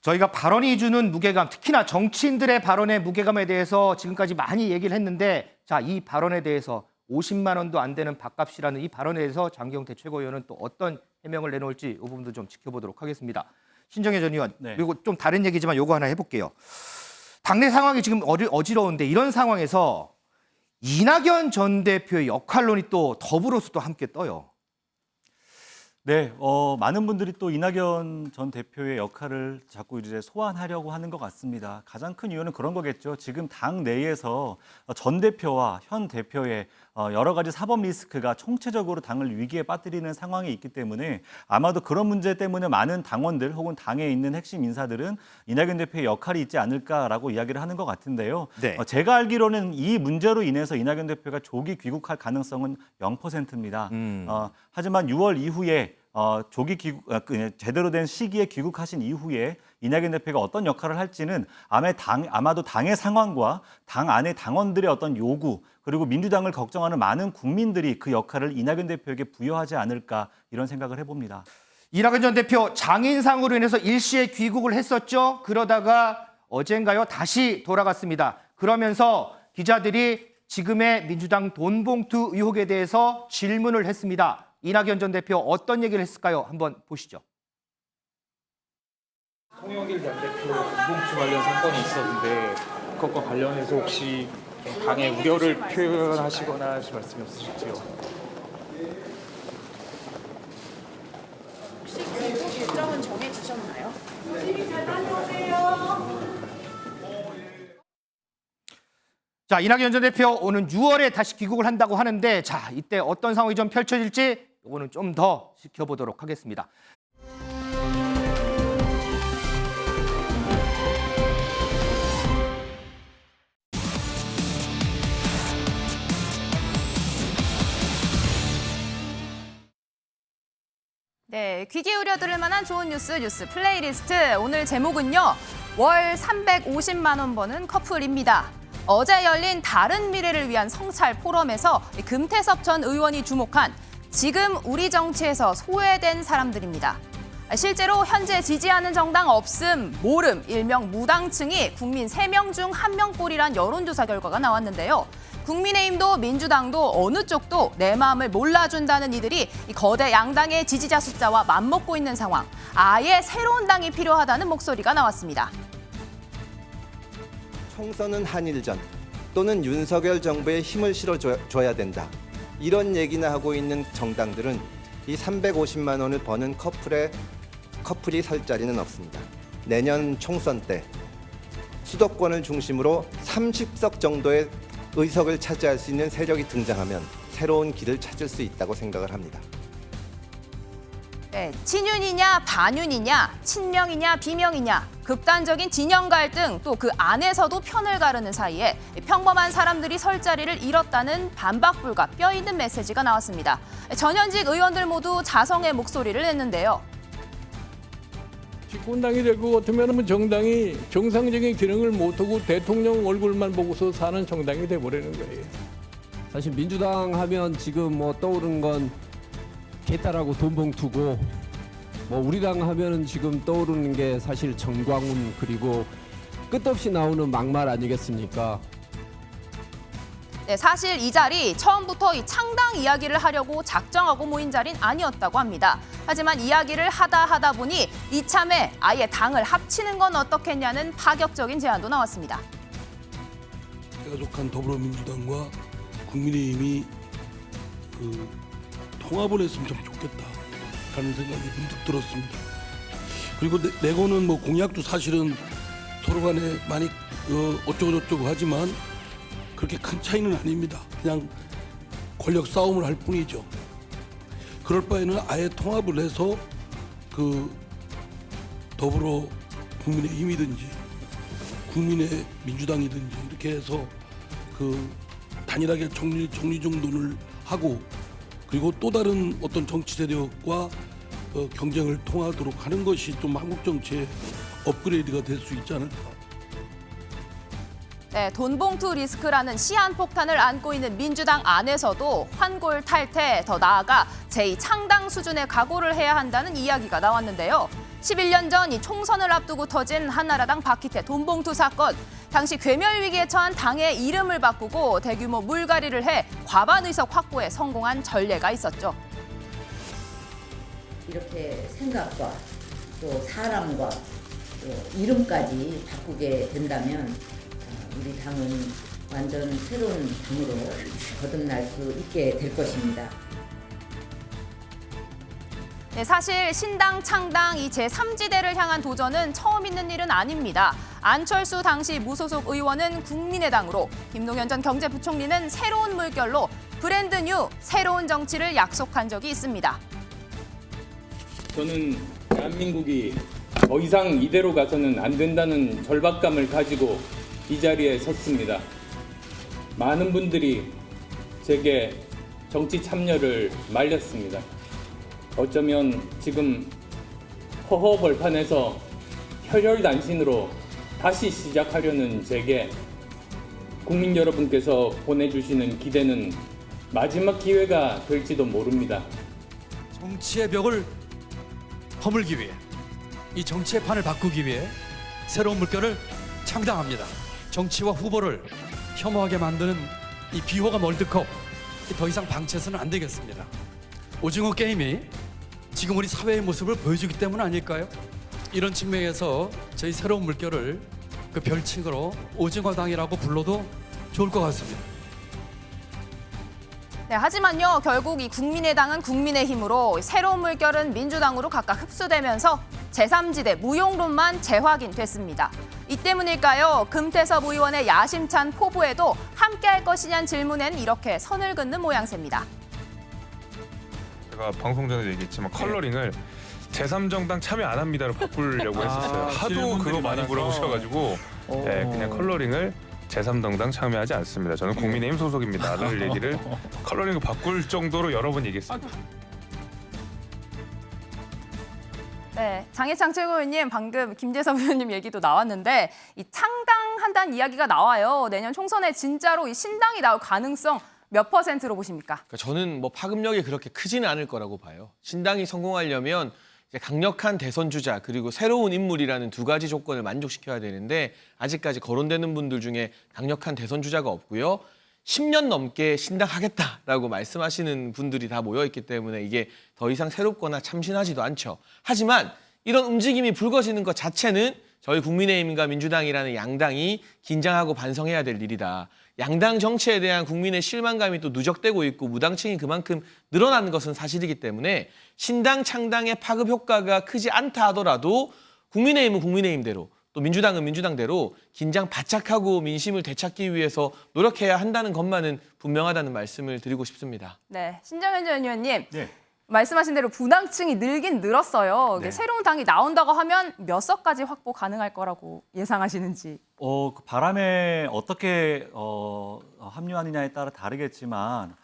[SPEAKER 1] 저희가 발언이 주는 무게감, 특히나 정치인들의 발언의 무게감에 대해서 지금까지 많이 얘기를 했는데 자, 이 발언에 대해서 50만 원도 안 되는 밥값이라는 이 발언에 대해서 장경태 최고위원은 또 어떤 해명을 내놓을지 이 부분도 좀 지켜보도록 하겠습니다. 신정혜 전 의원,
[SPEAKER 2] 네.
[SPEAKER 1] 그리고 좀 다른 얘기지만 요거 하나 해볼게요. 당내 상황이 지금 어지러운데 이런 상황에서 이낙연 전 대표의 역할론이 또 더불어서 함께 떠요.
[SPEAKER 2] 네, 많은 분들이 또 이낙연 전 대표의 역할을 자꾸 이제 소환하려고 하는 것 같습니다. 가장 큰 이유는 그런 거겠죠. 지금 당 내에서 전 대표와 현 대표의 여러 가지 사법 리스크가 총체적으로 당을 위기에 빠뜨리는 상황이 있기 때문에 아마도 그런 문제 때문에 많은 당원들 혹은 당에 있는 핵심 인사들은 이낙연 대표의 역할이 있지 않을까라고 이야기를 하는 것 같은데요.
[SPEAKER 1] 네.
[SPEAKER 2] 제가 알기로는 이 문제로 인해서 이낙연 대표가 조기 귀국할 가능성은 0%입니다. 하지만 6월 이후에 조기 귀국, 제대로 된 시기에 귀국하신 이후에 이낙연 대표가 어떤 역할을 할지는 아마도 당의 상황과 당 안의 당원들의 어떤 요구 그리고 민주당을 걱정하는 많은 국민들이 그 역할을 이낙연 대표에게 부여하지 않을까 이런 생각을 해봅니다.
[SPEAKER 1] 이낙연 전 대표 장인상으로 인해서 일시에 귀국을 했었죠. 그러다가 어젠가요 다시 돌아갔습니다. 그러면서 기자들이 지금의 민주당 돈봉투 의혹에 대해서 질문을 했습니다. 이낙연 전 대표 어떤 얘기를 했을까요? 한번 보시죠.
[SPEAKER 19] 송영길 전 대표 돈봉투 관련 사건이 있었는데 그것과 관련해서 혹시 당의 우려를 표현하시거나 하실 말씀이 없으실지요?
[SPEAKER 6] 혹시 귀국 일정은 정해지셨나요?
[SPEAKER 1] 자, 이낙연 전 대표 오는 6월에 다시 귀국을 한다고 하는데 자, 이때 어떤 상황이 좀 펼쳐질지 이거는 좀 더 지켜보도록 하겠습니다.
[SPEAKER 6] 네, 귀 기울여 들을 만한 좋은 뉴스 플레이리스트. 오늘 제목은요. 월 350만 원 버는 커플입니다. 어제 열린 다른 미래를 위한 성찰 포럼에서 금태섭 전 의원이 주목한 지금 우리 정치에서 소외된 사람들입니다. 실제로 현재 지지하는 정당 없음, 모름, 일명 무당층이 국민 3명 중 1명꼴이란 여론조사 결과가 나왔는데요. 국민의힘도 민주당도 어느 쪽도 내 마음을 몰라준다는 이들이 이 거대 양당의 지지자 숫자와 맞먹고 있는 상황. 아예 새로운 당이 필요하다는 목소리가 나왔습니다.
[SPEAKER 20] 총선은 한일전 또는 윤석열 정부에 힘을 실어줘야 된다. 이런 얘기나 하고 있는 정당들은 이 350만 원을 버는 커플이 설 자리는 없습니다. 내년 총선 때 수도권을 중심으로 30석 정도의 의석을 차지할 수 있는 세력이 등장하면 새로운 길을 찾을 수 있다고 생각을 합니다.
[SPEAKER 6] 네, 친윤이냐 반윤이냐 친명이냐 비명이냐 극단적인 진영 갈등 또 그 안에서도 편을 가르는 사이에 평범한 사람들이 설 자리를 잃었다는 반박 불가 뼈 있는 메시지가 나왔습니다. 전현직 의원들 모두 자성의 목소리를 냈는데요.
[SPEAKER 21] 집권당이 될 것 같으면 정당이 정상적인 기능을 못하고 대통령 얼굴만 보고서 사는 정당이 돼버리는 거예요.
[SPEAKER 22] 사실 민주당 하면 지금 뭐 떠오르는 건 개딸하고 돈봉투고 뭐 우리 당 하면은 지금 떠오르는 게 사실 정광훈 그리고 끝없이 나오는 막말 아니겠습니까?
[SPEAKER 6] 네, 사실 이 자리 처음부터 이 창당 이야기를 하려고 작정하고 모인 자리는 아니었다고 합니다. 하지만 이야기를 하다 보니 이참에 아예 당을 합치는 건 어떻겠냐는 파격적인 제안도 나왔습니다.
[SPEAKER 23] 제가 속한 더불어민주당과 국민의힘이 통합을 했으면 참 좋겠다라는 생각이 문득 들었습니다. 그리고 내거는 뭐 공약도 사실은 서로 간에 많이 어쩌고저쩌고 하지만 그렇게 큰 차이는 아닙니다. 그냥 권력 싸움을 할 뿐이죠. 그럴 바에는 아예 통합을 해서 더불어 국민의힘이든지 국민의 민주당이든지 이렇게 해서 단일하게 정리정돈을 하고 그리고 또 다른 어떤 정치 세력과 경쟁을 통하도록 하는 것이 좀 한국 정치의 업그레이드가 될 수 있지 않을까.
[SPEAKER 6] 네, 돈봉투 리스크라는 시한폭탄을 안고 있는 민주당 안에서도 환골탈태, 더 나아가 제2창당 수준의 각오를 해야 한다는 이야기가 나왔는데요. 11년 전 이 총선을 앞두고 터진 한나라당 박희태 돈봉투 사건. 당시 괴멸 위기에 처한 당의 이름을 바꾸고 대규모 물갈이를 해 과반 의석 확보에 성공한 전례가 있었죠.
[SPEAKER 24] 이렇게 생각과 또 사람과 또 이름까지 바꾸게 된다면 우리 당은 완전 새로운 당으로 거듭날 수 있게 될 것입니다.
[SPEAKER 6] 네, 사실 신당 창당 이 제3지대를 향한 도전은 처음 있는 일은 아닙니다. 안철수 당시 무소속 의원은 국민의당으로, 김동연 전 경제부총리는 새로운 물결로 브랜드 뉴 새로운 정치를 약속한 적이 있습니다.
[SPEAKER 21] 저는 대한민국이 더 이상 이대로 가서는 안 된다는 절박감을 가지고 이 자리에 섰습니다. 많은 분들이 제게 정치 참여를 말렸습니다. 어쩌면 지금 허허벌판에서 혈혈단신으로 다시 시작하려는 제게 국민 여러분께서 보내주시는 기대는 마지막 기회가 될지도 모릅니다.
[SPEAKER 5] 정치의 벽을 허물기 위해, 이 정치의 판을 바꾸기 위해 새로운 물결을 창당합니다. 정치와 후보를 혐오하게 만드는 이 비호감 월드컵, 더 이상 방치해서는 안 되겠습니다. 오징어 게임이 지금 우리 사회의 모습을 보여주기 때문 아닐까요? 이런 측면에서 저희 새로운 물결을 그 별칭으로 오징어당이라고 불러도 좋을 것 같습니다.
[SPEAKER 6] 네, 하지만요, 결국 이 국민의당은 국민의힘으로, 새로운 물결은 민주당으로 각각 흡수되면서 제3지대 무용론만 재확인됐습니다. 이 때문일까요? 금태섭 의원의 야심찬 포부에도 함께할 것이냐는 질문엔 이렇게 선을 긋는 모양새입니다.
[SPEAKER 7] 제가 방송 전에도 얘기했지만 컬러링을 제3정당 참여 안 합니다로 바꾸려고 했었어요. 하도 그거 많이 물어보셔가지고 네, 그냥 컬러링을 제3정당 참여하지 않습니다. 저는 국민의힘 소속입니다를 얘기를 컬러링을 바꿀 정도로 여러 번 얘기했습니다.
[SPEAKER 6] 네, 장해창 최고위원님, 방금 김재섭 의원님 얘기도 나왔는데 이 창당한다는 이야기가 나와요. 내년 총선에 진짜로 이 신당이 나올 가능성 몇 %로 보십니까?
[SPEAKER 3] 그러니까 저는 뭐 파급력이 그렇게 크지는 않을 거라고 봐요. 신당이 성공하려면 이제 강력한 대선 주자 그리고 새로운 인물이라는 두 가지 조건을 만족시켜야 되는데 아직까지 거론되는 분들 중에 강력한 대선 주자가 없고요. 10년 넘게 신당하겠다라고 말씀하시는 분들이 다 모여있기 때문에 이게 더 이상 새롭거나 참신하지도 않죠. 하지만 이런 움직임이 불거지는 것 자체는 저희 국민의힘과 민주당이라는 양당이 긴장하고 반성해야 될 일이다. 양당 정치에 대한 국민의 실망감이 또 누적되고 있고 무당층이 그만큼 늘어나는 것은 사실이기 때문에 신당 창당의 파급 효과가 크지 않다 하더라도 국민의힘은 국민의힘대로 또 민주당은 민주당대로 긴장 바짝 하고 민심을 되찾기 위해서 노력해야 한다는 것만은 분명하다는 말씀을 드리고 싶습니다.
[SPEAKER 6] 네, 신정현 전 의원님.
[SPEAKER 2] 네.
[SPEAKER 6] 말씀하신 대로 분당층이 늘긴 늘었어요.
[SPEAKER 2] 네.
[SPEAKER 6] 새로운 당이 나온다고 하면 몇 석까지 확보 가능할 거라고 예상하시는지.
[SPEAKER 2] 그 바람에 어떻게 합류하느냐에 따라 다르겠지만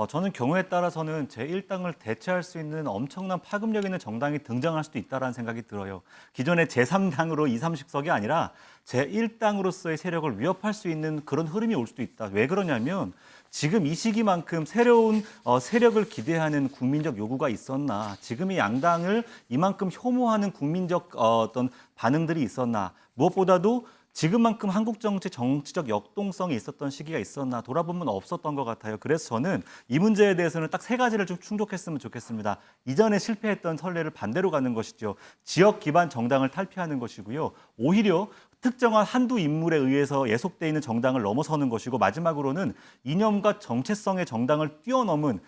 [SPEAKER 2] 저는 경우에 따라서는 제1당을 대체할 수 있는 엄청난 파급력 있는 정당이 등장할 수도 있다는 생각이 들어요. 기존의 제3당으로 20, 30석이 아니라 제1당으로서의 세력을 위협할 수 있는 그런 흐름이 올 수도 있다. 왜 그러냐면 지금 이 시기만큼 새로운 세력을 기대하는 국민적 요구가 있었나, 지금의 양당을 이만큼 혐오하는 국민적 어떤 반응들이 있었나, 무엇보다도 지금만큼 한국 정치적 역동성이 있었던 시기가 있었나 돌아보면 없었던 것 같아요. 그래서 저는 이 문제에 대해서는 딱 세 가지를 좀 충족했으면 좋겠습니다. 이전에 실패했던 선례를 반대로 가는 것이죠. 지역 기반 정당을 탈피하는 것이고요. 오히려 특정한 한두 인물에 의해서 예속돼 있는 정당을 넘어서는 것이고, 마지막으로는 이념과 정체성의 정당을 뛰어넘은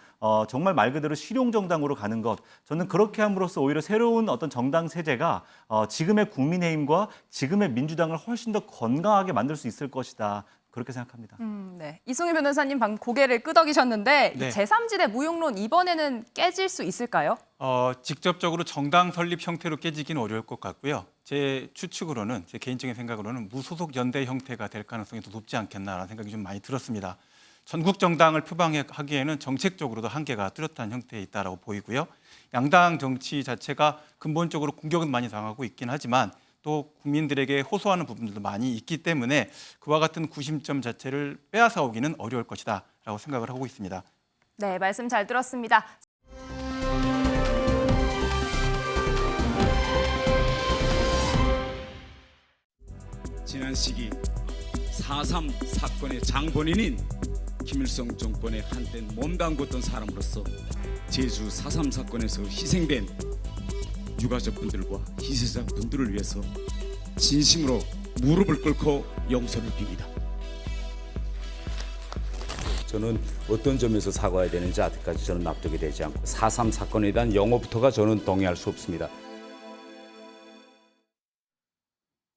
[SPEAKER 2] 정말 말 그대로 실용 정당으로 가는 것. 저는 그렇게 함으로써 오히려 새로운 어떤 정당 세제가 지금의 국민의힘과 지금의 민주당을 훨씬 더 건강하게 만들 수 있을 것이다. 그렇게 생각합니다.
[SPEAKER 6] 네. 이승희 변호사님 방금 고개를 끄덕이셨는데
[SPEAKER 4] 네.
[SPEAKER 6] 이 제3지대 무용론 이번에는 깨질 수 있을까요?
[SPEAKER 4] 직접적으로 정당 설립 형태로 깨지기는 어려울 것 같고요. 제 추측으로는, 제 개인적인 생각으로는 무소속 연대 형태가 될 가능성이 더 높지 않겠나라는 생각이 좀 많이 들었습니다. 전국 정당을 표방하기에는 정책적으로도 한계가 뚜렷한 형태에 있다고 보이고요. 양당 정치 자체가 근본적으로 공격은 많이 당하고 있긴 하지만 또 국민들에게 호소하는 부분들도 많이 있기 때문에 그와 같은 구심점 자체를 빼앗아 오기는 어려울 것이다라고 생각을 하고 있습니다.
[SPEAKER 6] 네, 말씀 잘 들었습니다.
[SPEAKER 8] 지난 시기 4.3 사건의 장본인인 김일성 정권의 한때 몸담궜던 사람으로서 제주 4.3 사건에서 희생된 유가족분들과 희생자분들을 위해서 진심으로 무릎을 꿇고 용서를 빕니다.
[SPEAKER 10] 저는 어떤 점에서 사과해야 되는지 아직까지 저는 납득이 되지 않고 4.3 사건에 대한 용어부터가 저는 동의할 수 없습니다.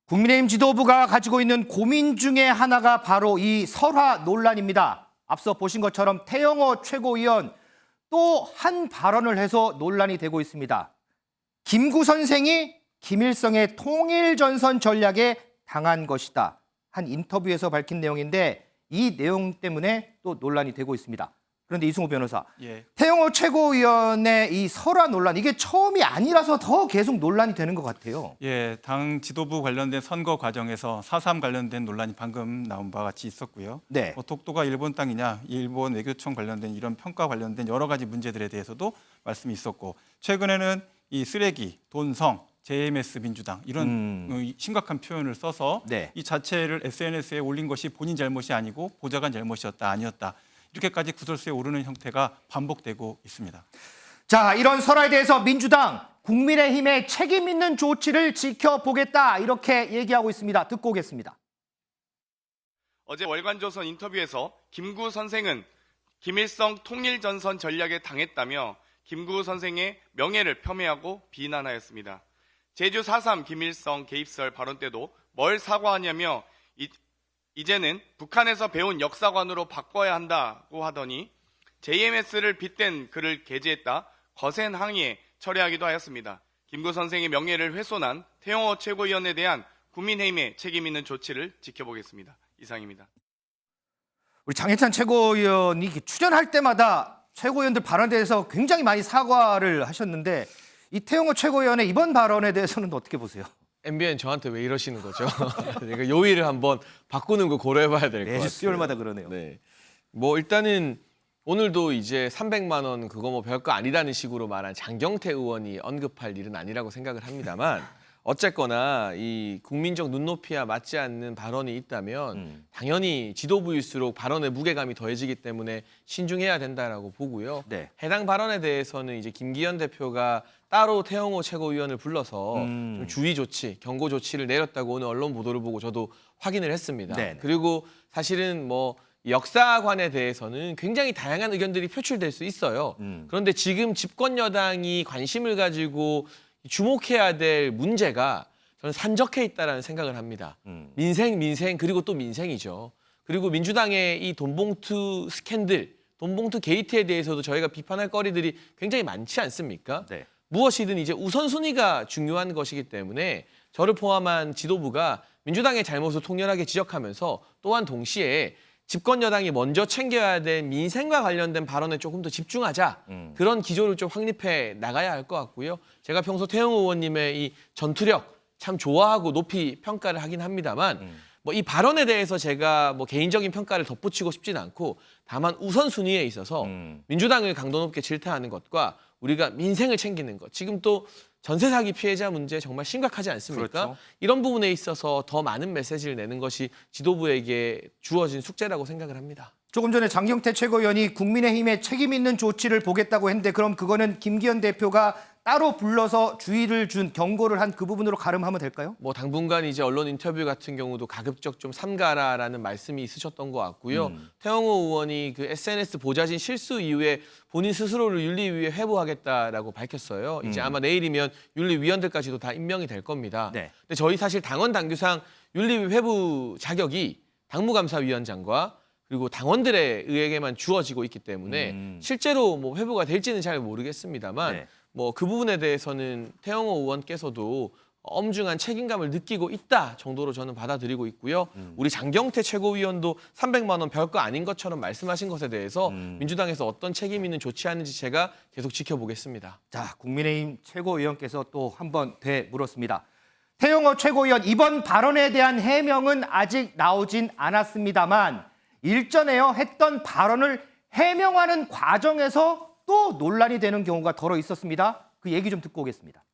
[SPEAKER 1] 국민의힘 지도부가 가지고 있는 고민 중에 하나가 바로 이 설화 논란입니다. 앞서 보신 것처럼 태영호 최고위원 또 한 발언을 해서 논란이 되고 있습니다. 김구 선생이 김일성의 통일전선 전략에 당한 것이다. 한 인터뷰에서 밝힌 내용인데 이 내용 때문에 또 논란이 되고 있습니다. 그런데 이승우 변호사,
[SPEAKER 4] 예.
[SPEAKER 1] 태영호 최고위원의 이 설화 논란, 이게 처음이 아니라서 더 계속 논란이 되는 것 같아요.
[SPEAKER 4] 예, 당 지도부 관련된 선거 과정에서 4.3 관련된 논란이 방금 나온 바와 같이 있었고요.
[SPEAKER 1] 네.
[SPEAKER 4] 뭐 독도가 일본 땅이냐, 일본 외교청 관련된 이런 평가 관련된 여러 가지 문제들에 대해서도 말씀이 있었고, 최근에는 이 쓰레기, 돈성, JMS 민주당 이런 심각한 표현을 써서
[SPEAKER 1] 네.
[SPEAKER 4] 이 자체를 SNS에 올린 것이 본인 잘못이 아니고 보좌관 잘못이었다, 아니었다. 이렇게까지 구설수에 오르는 형태가 반복되고 있습니다.
[SPEAKER 1] 자, 이런 설화에 대해서 민주당, 국민의힘의 책임 있는 조치를 지켜보겠다 이렇게 얘기하고 있습니다. 듣고 오겠습니다.
[SPEAKER 9] 어제 월간조선 인터뷰에서 김구 선생은 김일성 통일전선 전략에 당했다며 김구 선생의 명예를 폄훼하고 비난하였습니다. 제주 4.3 김일성 개입설 발언 때도 뭘 사과하냐며 이제는 북한에서 배운 역사관으로 바꿔야 한다고 하더니 JMS를 빗댄 글을 게재했다 거센 항의에 철회하기도 하였습니다. 김구 선생의 명예를 훼손한 태영호 최고위원에 대한 국민의힘의 책임 있는 조치를 지켜보겠습니다. 이상입니다.
[SPEAKER 1] 우리 장해찬 최고위원이 출연할 때마다 최고위원들 발언에 대해서 굉장히 많이 사과를 하셨는데 이 태영호 최고위원의 이번 발언에 대해서는 어떻게 보세요?
[SPEAKER 3] MBN 저한테 왜 이러시는 거죠? 그러니까 요의를 한번 바꾸는 거 고려해봐야 될 것 같아요.
[SPEAKER 1] 매주 수요일마다 그러네요.
[SPEAKER 3] 네. 뭐 일단은 오늘도 이제 300만 원 그거 뭐 별거 아니라는 식으로 말한 장경태 의원이 언급할 일은 아니라고 생각을 합니다만 어쨌거나 이 국민적 눈높이와 맞지 않는 발언이 있다면 당연히 지도부일수록 발언의 무게감이 더해지기 때문에 신중해야 된다라고 보고요.
[SPEAKER 1] 네.
[SPEAKER 3] 해당 발언에 대해서는 이제 김기현 대표가 따로 태영호 최고위원을 불러서 좀 주의 조치, 경고 조치를 내렸다고 오늘 언론 보도를 보고 저도 확인을 했습니다.
[SPEAKER 1] 네네.
[SPEAKER 3] 그리고 사실은 뭐 역사관에 대해서는 굉장히 다양한 의견들이 표출될 수 있어요. 그런데 지금 집권 여당이 관심을 가지고 주목해야 될 문제가 저는 산적해 있다라는 생각을 합니다. 민생 그리고 또 민생이죠. 그리고 민주당의 이 돈봉투 스캔들, 돈봉투 게이트에 대해서도 저희가 비판할 거리들이 굉장히 많지 않습니까?
[SPEAKER 1] 네.
[SPEAKER 3] 무엇이든 이제 우선순위가 중요한 것이기 때문에 저를 포함한 지도부가 민주당의 잘못을 통렬하게 지적하면서 또한 동시에 집권 여당이 먼저 챙겨야 될 민생과 관련된 발언에 조금 더 집중하자. 그런 기조를 좀 확립해 나가야 할 것 같고요. 제가 평소 태영호 의원님의 이 전투력 참 좋아하고 높이 평가를 하긴 합니다만 뭐 이 발언에 대해서 제가 뭐 개인적인 평가를 덧붙이고 싶지는 않고 다만 우선순위에 있어서 민주당을 강도 높게 질타하는 것과 우리가 민생을 챙기는 것. 지금 또 전세 사기 피해자 문제 정말 심각하지 않습니까?
[SPEAKER 1] 그렇죠.
[SPEAKER 3] 이런 부분에 있어서 더 많은 메시지를 내는 것이 지도부에게 주어진 숙제라고 생각을 합니다.
[SPEAKER 1] 조금 전에 장경태 최고위원이 국민의힘의 책임 있는 조치를 보겠다고 했는데 그럼 그거는 김기현 대표가 따로 불러서 주의를 준 경고를 한 그 부분으로 가름하면 될까요?
[SPEAKER 3] 뭐 당분간 이제 언론 인터뷰 같은 경우도 가급적 좀 삼가라라는 말씀이 있으셨던 것 같고요. 태영호 의원이 그 SNS 보좌진 실수 이후에 본인 스스로를 윤리위에 회부하겠다라고 밝혔어요. 이제 아마 내일이면 윤리위원들까지도 다 임명이 될 겁니다.
[SPEAKER 1] 네.
[SPEAKER 3] 근데 저희 사실 당원 당규상 윤리위 회부 자격이 당무감사위원장과 그리고 당원들에 의해만 주어지고 있기 때문에 실제로 뭐 회부가 될지는 잘 모르겠습니다만
[SPEAKER 1] 네.
[SPEAKER 3] 뭐 그 부분에 대해서는 태영호 의원께서도 엄중한 책임감을 느끼고 있다 정도로 저는 받아들이고 있고요. 우리 장경태 최고위원도 300만 원 별거 아닌 것처럼 말씀하신 것에 대해서 민주당에서 어떤 책임 있는 조치하는지 제가 계속 지켜보겠습니다.
[SPEAKER 1] 자, 국민의힘 최고위원께서 또 한 번 되물었습니다. 태영호 최고위원 이번 발언에 대한 해명은 아직 나오진 않았습니다만 일전에요 했던 발언을 해명하는 과정에서 또 논란이 되는 경우가 더러 있었습니다. 그 얘기 좀 듣고 오겠습니다.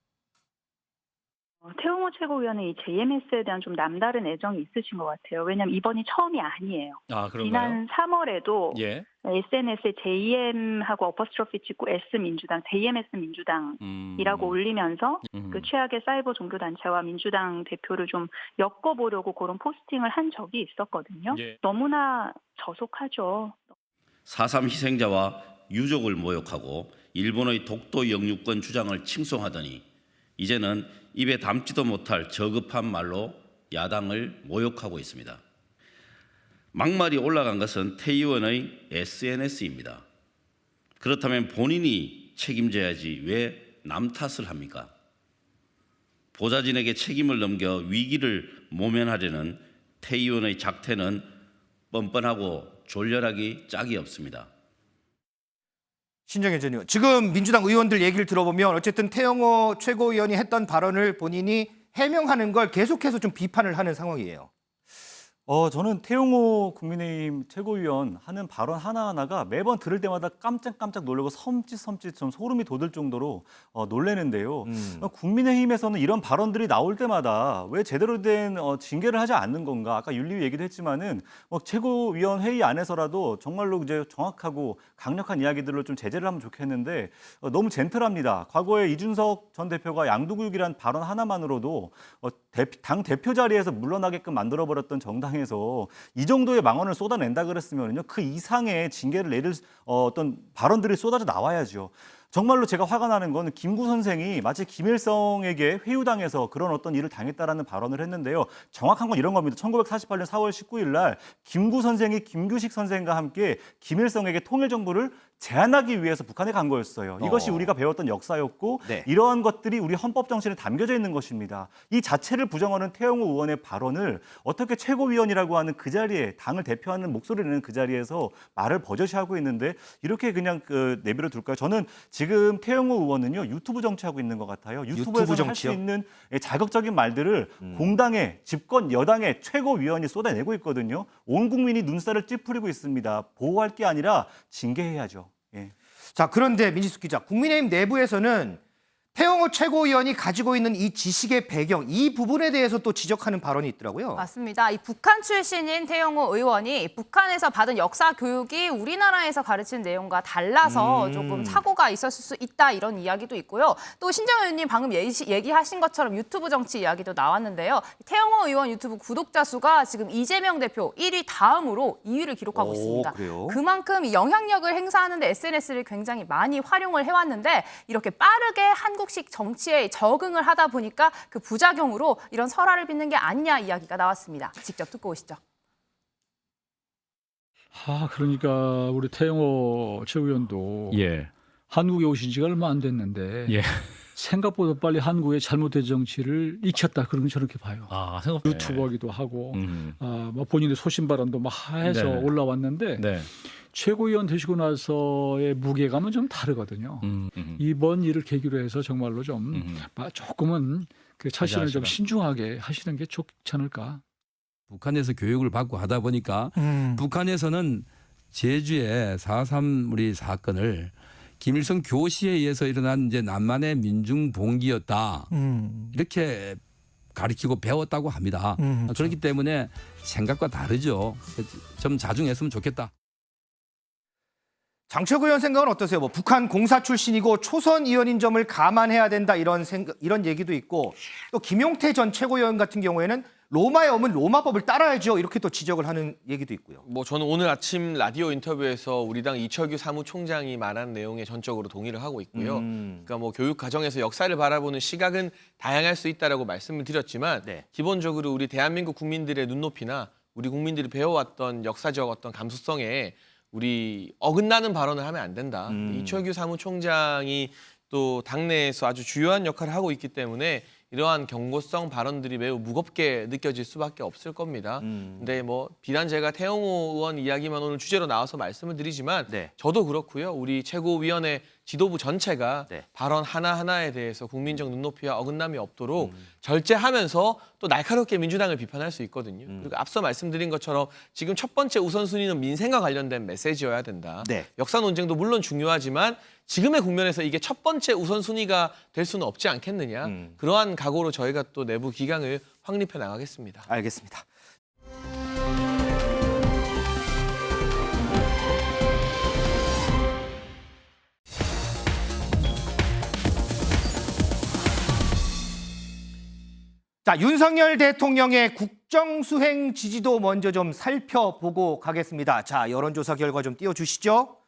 [SPEAKER 11] 태영호 최고위원은 이 JMS에 대한 좀 남다른 애정이 있으신 것 같아요. 왜냐하면 이번이 처음이 아니에요.
[SPEAKER 12] 아, 그런가요?
[SPEAKER 11] 지난 3월에도
[SPEAKER 12] 예.
[SPEAKER 11] SNS에 JM하고 어퍼스트로피 찍고 S민주당, JMS 민주당이라고 올리면서 그 최악의 사이버 종교단체와 민주당 대표를 좀 엮어보려고 그런 포스팅을 한 적이 있었거든요.
[SPEAKER 12] 예.
[SPEAKER 11] 너무나 저속하죠.
[SPEAKER 13] 4.3 희생자와 유족을 모욕하고 일본의 독도 영유권 주장을 칭송하더니 이제는 입에 담지도 못할 저급한 말로 야당을 모욕하고 있습니다. 막말이 올라간 것은 태 의원의 SNS입니다. 그렇다면 본인이 책임져야지 왜 남 탓을 합니까? 보좌진에게 책임을 넘겨 위기를 모면하려는 태 의원의 작태는 뻔뻔하고 졸렬하기 짝이 없습니다.
[SPEAKER 1] 신정현 전 의원, 지금 민주당 의원들 얘기를 들어보면 어쨌든 태영호 최고위원이 했던 발언을 본인이 해명하는 걸 계속해서 좀 비판을 하는 상황이에요.
[SPEAKER 2] 저는 태용호 국민의힘 최고위원 하는 발언 하나하나가 매번 들을 때마다 깜짝깜짝 놀라고 섬찟섬찟 좀 소름이 돋을 정도로 놀라는데요. 국민의힘에서는 이런 발언들이 나올 때마다 왜 제대로 된 징계를 하지 않는 건가? 아까 윤리위 얘기도 했지만은 최고위원 회의 안에서라도 정말로 이제 정확하고 강력한 이야기들로 좀 제재를 하면 좋겠는데 너무 젠틀합니다. 과거에 이준석 전 대표가 양도구역이란 발언 하나만으로도 당 대표 자리에서 물러나게끔 만들어버렸던 정당에서 이 정도의 망언을 쏟아낸다 그랬으면요 그 이상의 징계를 내릴 어떤 발언들이 쏟아져 나와야죠. 정말로 제가 화가 나는 건 김구 선생이 마치 김일성에게 회유당해서 그런 어떤 일을 당했다라는 발언을 했는데요. 정확한 건 이런 겁니다. 1948년 4월 19일 날 김구 선생이 김규식 선생과 함께 김일성에게 통일 정부를 제안하기 위해서 북한에 간 거였어요. 이것이 우리가 배웠던 역사였고 이러한 것들이 우리 헌법 정신에 담겨져 있는 것입니다. 이 자체를 부정하는 태영호 의원의 발언을 어떻게 최고위원이라고 하는 그 자리에 당을 대표하는 목소리를 내는 그 자리에서 말을 버젓이하고 있는데 이렇게 그냥 내버려 둘까요? 저는 지금 태영호 의원은요 유튜브 정치하고 있는 것 같아요. 유튜브에서 할 수 있는 자극적인 말들을 공당의 집권 여당의 최고위원이 쏟아내고 있거든요. 온 국민이 눈살을 찌푸리고 있습니다. 보호할 게 아니라 징계해야죠. 예.
[SPEAKER 1] 자, 그런데 민지숙 기자, 국민의힘 내부에서는 태영호 최고위원이 가지고 있는 이 지식의 배경, 이 부분에 대해서 또 지적하는 발언이 있더라고요.
[SPEAKER 6] 맞습니다. 이 북한 출신인 태영호 의원이 북한에서 받은 역사 교육이 우리나라에서 가르친 내용과 달라서 조금 착오가 있었을 수 있다 이런 이야기도 있고요. 또 신정현 의원님 방금 얘기하신 것처럼 유튜브 정치 이야기도 나왔는데요. 태영호 의원 유튜브 구독자 수가 지금 이재명 대표 1위 다음으로 2위를 기록하고 있습니다.
[SPEAKER 1] 그래요?
[SPEAKER 6] 그만큼 영향력을 행사하는 데 SNS를 굉장히 많이 활용을 해왔는데 이렇게 빠르게 한국식 정치에 적응을 하다 보니까 그 부작용으로 이런 설화를 빚는 게 아니냐 이야기가 나왔습니다. 직접 듣고 오시죠.
[SPEAKER 12] 그러니까 우리 태영호 최고위원도 한국에 오신 지가 얼마 안 됐는데 생각보다 빨리 한국의 잘못된 정치를 익혔다 그런 건 저렇게 봐요. 유튜버기도 하고 뭐 본인의 소신 발언도 막 해서 올라왔는데 최고위원 되시고 나서의 무게감은 좀 다르거든요. 이번 일을 계기로 해서 정말로 좀 조금은 그 처신을 좀 신중하게 하시는 게 좋지 않을까.
[SPEAKER 14] 북한에서 교육을 받고 하다 보니까 북한에서는 제주의 4.3 우리 사건을 김일성 교시에 의해서 일어난 이제 남한의 민중 봉기였다. 이렇게 가르치고 배웠다고 합니다. 그렇기 때문에 생각과 다르죠. 좀 자중했으면 좋겠다.
[SPEAKER 1] 장철구 의원 생각은 어떠세요? 뭐 북한 공사 출신이고 초선 의원인 점을 감안해야 된다 이런 얘기도 있고 또 김용태 전 최고위원 같은 경우에는 로마의 엄은 로마법을 따라야죠. 이렇게 또 지적을 하는 얘기도 있고요.
[SPEAKER 3] 뭐 저는 오늘 아침 라디오 인터뷰에서 우리 당 이철규 사무총장이 말한 내용에 전적으로 동의를 하고 있고요. 그러니까 뭐 교육 과정에서 역사를 바라보는 시각은 다양할 수 있다라고 말씀을 드렸지만 기본적으로 우리 대한민국 국민들의 눈높이나 우리 국민들이 배워왔던 역사적 어떤 감수성에 우리 어긋나는 발언을 하면 안 된다. 이철규 사무총장이 또 당내에서 아주 주요한 역할을 하고 있기 때문에 이러한 경고성 발언들이 매우 무겁게 느껴질 수밖에 없을 겁니다. 근데 뭐 비단 제가 태영호 의원 이야기만 오늘 주제로 나와서 말씀을 드리지만 저도 그렇고요. 우리 최고위원회 지도부 전체가 발언 하나하나에 대해서 국민적 눈높이와 어긋남이 없도록 절제하면서 또 날카롭게 민주당을 비판할 수 있거든요. 그리고 앞서 말씀드린 것처럼 지금 첫 번째 우선순위는 민생과 관련된 메시지여야 된다. 역사 논쟁도 물론 중요하지만 지금의 국면에서 이게 첫 번째 우선순위가 될 수는 없지 않겠느냐. 그러한 각오로 저희가 또 내부 기강을 확립해 나가겠습니다.
[SPEAKER 1] 알겠습니다. 자, 윤석열 대통령의 국정수행 지지도 먼저 좀 살펴보고 가겠습니다. 자, 여론조사 결과 좀 띄워주시죠.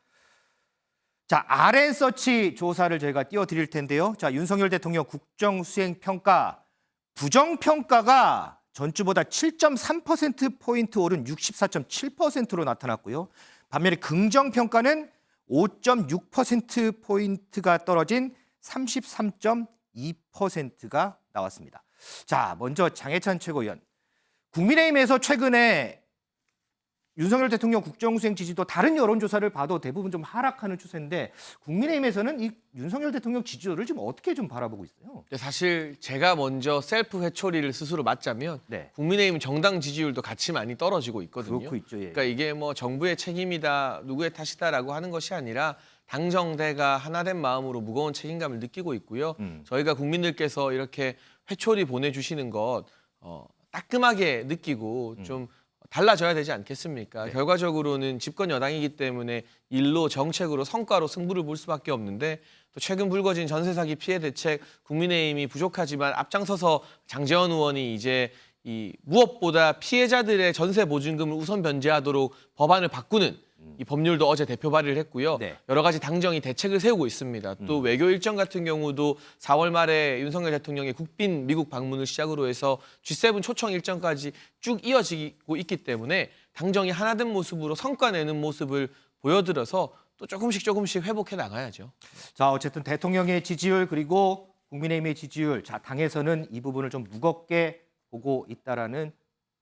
[SPEAKER 1] 자, RN서치 조사를 저희가 띄워드릴 텐데요. 자, 윤석열 대통령 국정수행 평가, 부정평가가 전주보다 7.3%포인트 오른 64.7%로 나타났고요. 반면에 긍정평가는 5.6%포인트가 떨어진 33.2%가 나왔습니다. 자, 먼저 장해찬 최고위원. 국민의힘에서 최근에 윤석열 대통령 국정수행 지지도 다른 여론조사를 봐도 대부분 좀 하락하는 추세인데 국민의힘에서는 이 윤석열 대통령 지지도를 지금 어떻게 좀 바라보고 있어요?
[SPEAKER 3] 사실 제가 먼저 셀프 회초리를 스스로 맞자면 국민의힘 정당 지지율도 같이 많이 떨어지고 있거든요.
[SPEAKER 1] 그렇고 있죠. 예.
[SPEAKER 3] 그러니까 이게 뭐 정부의 책임이다, 누구의 탓이다라고 하는 것이 아니라 당정대가 하나된 마음으로 무거운 책임감을 느끼고 있고요. 저희가 국민들께서 이렇게 회초리 보내주시는 것 따끔하게 느끼고 좀 달라져야 되지 않겠습니까? 결과적으로는 집권 여당이기 때문에 일로 정책으로 성과로 승부를 볼 수밖에 없는데 또 최근 불거진 전세 사기 피해 대책 국민의힘이 부족하지만 앞장서서 장제원 의원이 이제 이 무엇보다 피해자들의 전세 보증금을 우선 변제하도록 법안을 바꾸는 이 법률도 어제 대표 발의를 했고요. 여러 가지 당정이 대책을 세우고 있습니다. 또 외교 일정 같은 경우도 4월 말에 윤석열 대통령의 국빈 미국 방문을 시작으로 해서 G7 초청 일정까지 쭉 이어지고 있기 때문에 당정이 하나된 모습으로 성과 내는 모습을 보여드려서 또 조금씩 회복해 나가야죠.
[SPEAKER 1] 자, 어쨌든 대통령의 지지율 그리고 국민의힘의 지지율, 자, 당에서는 이 부분을 좀 무겁게 보고 있다라는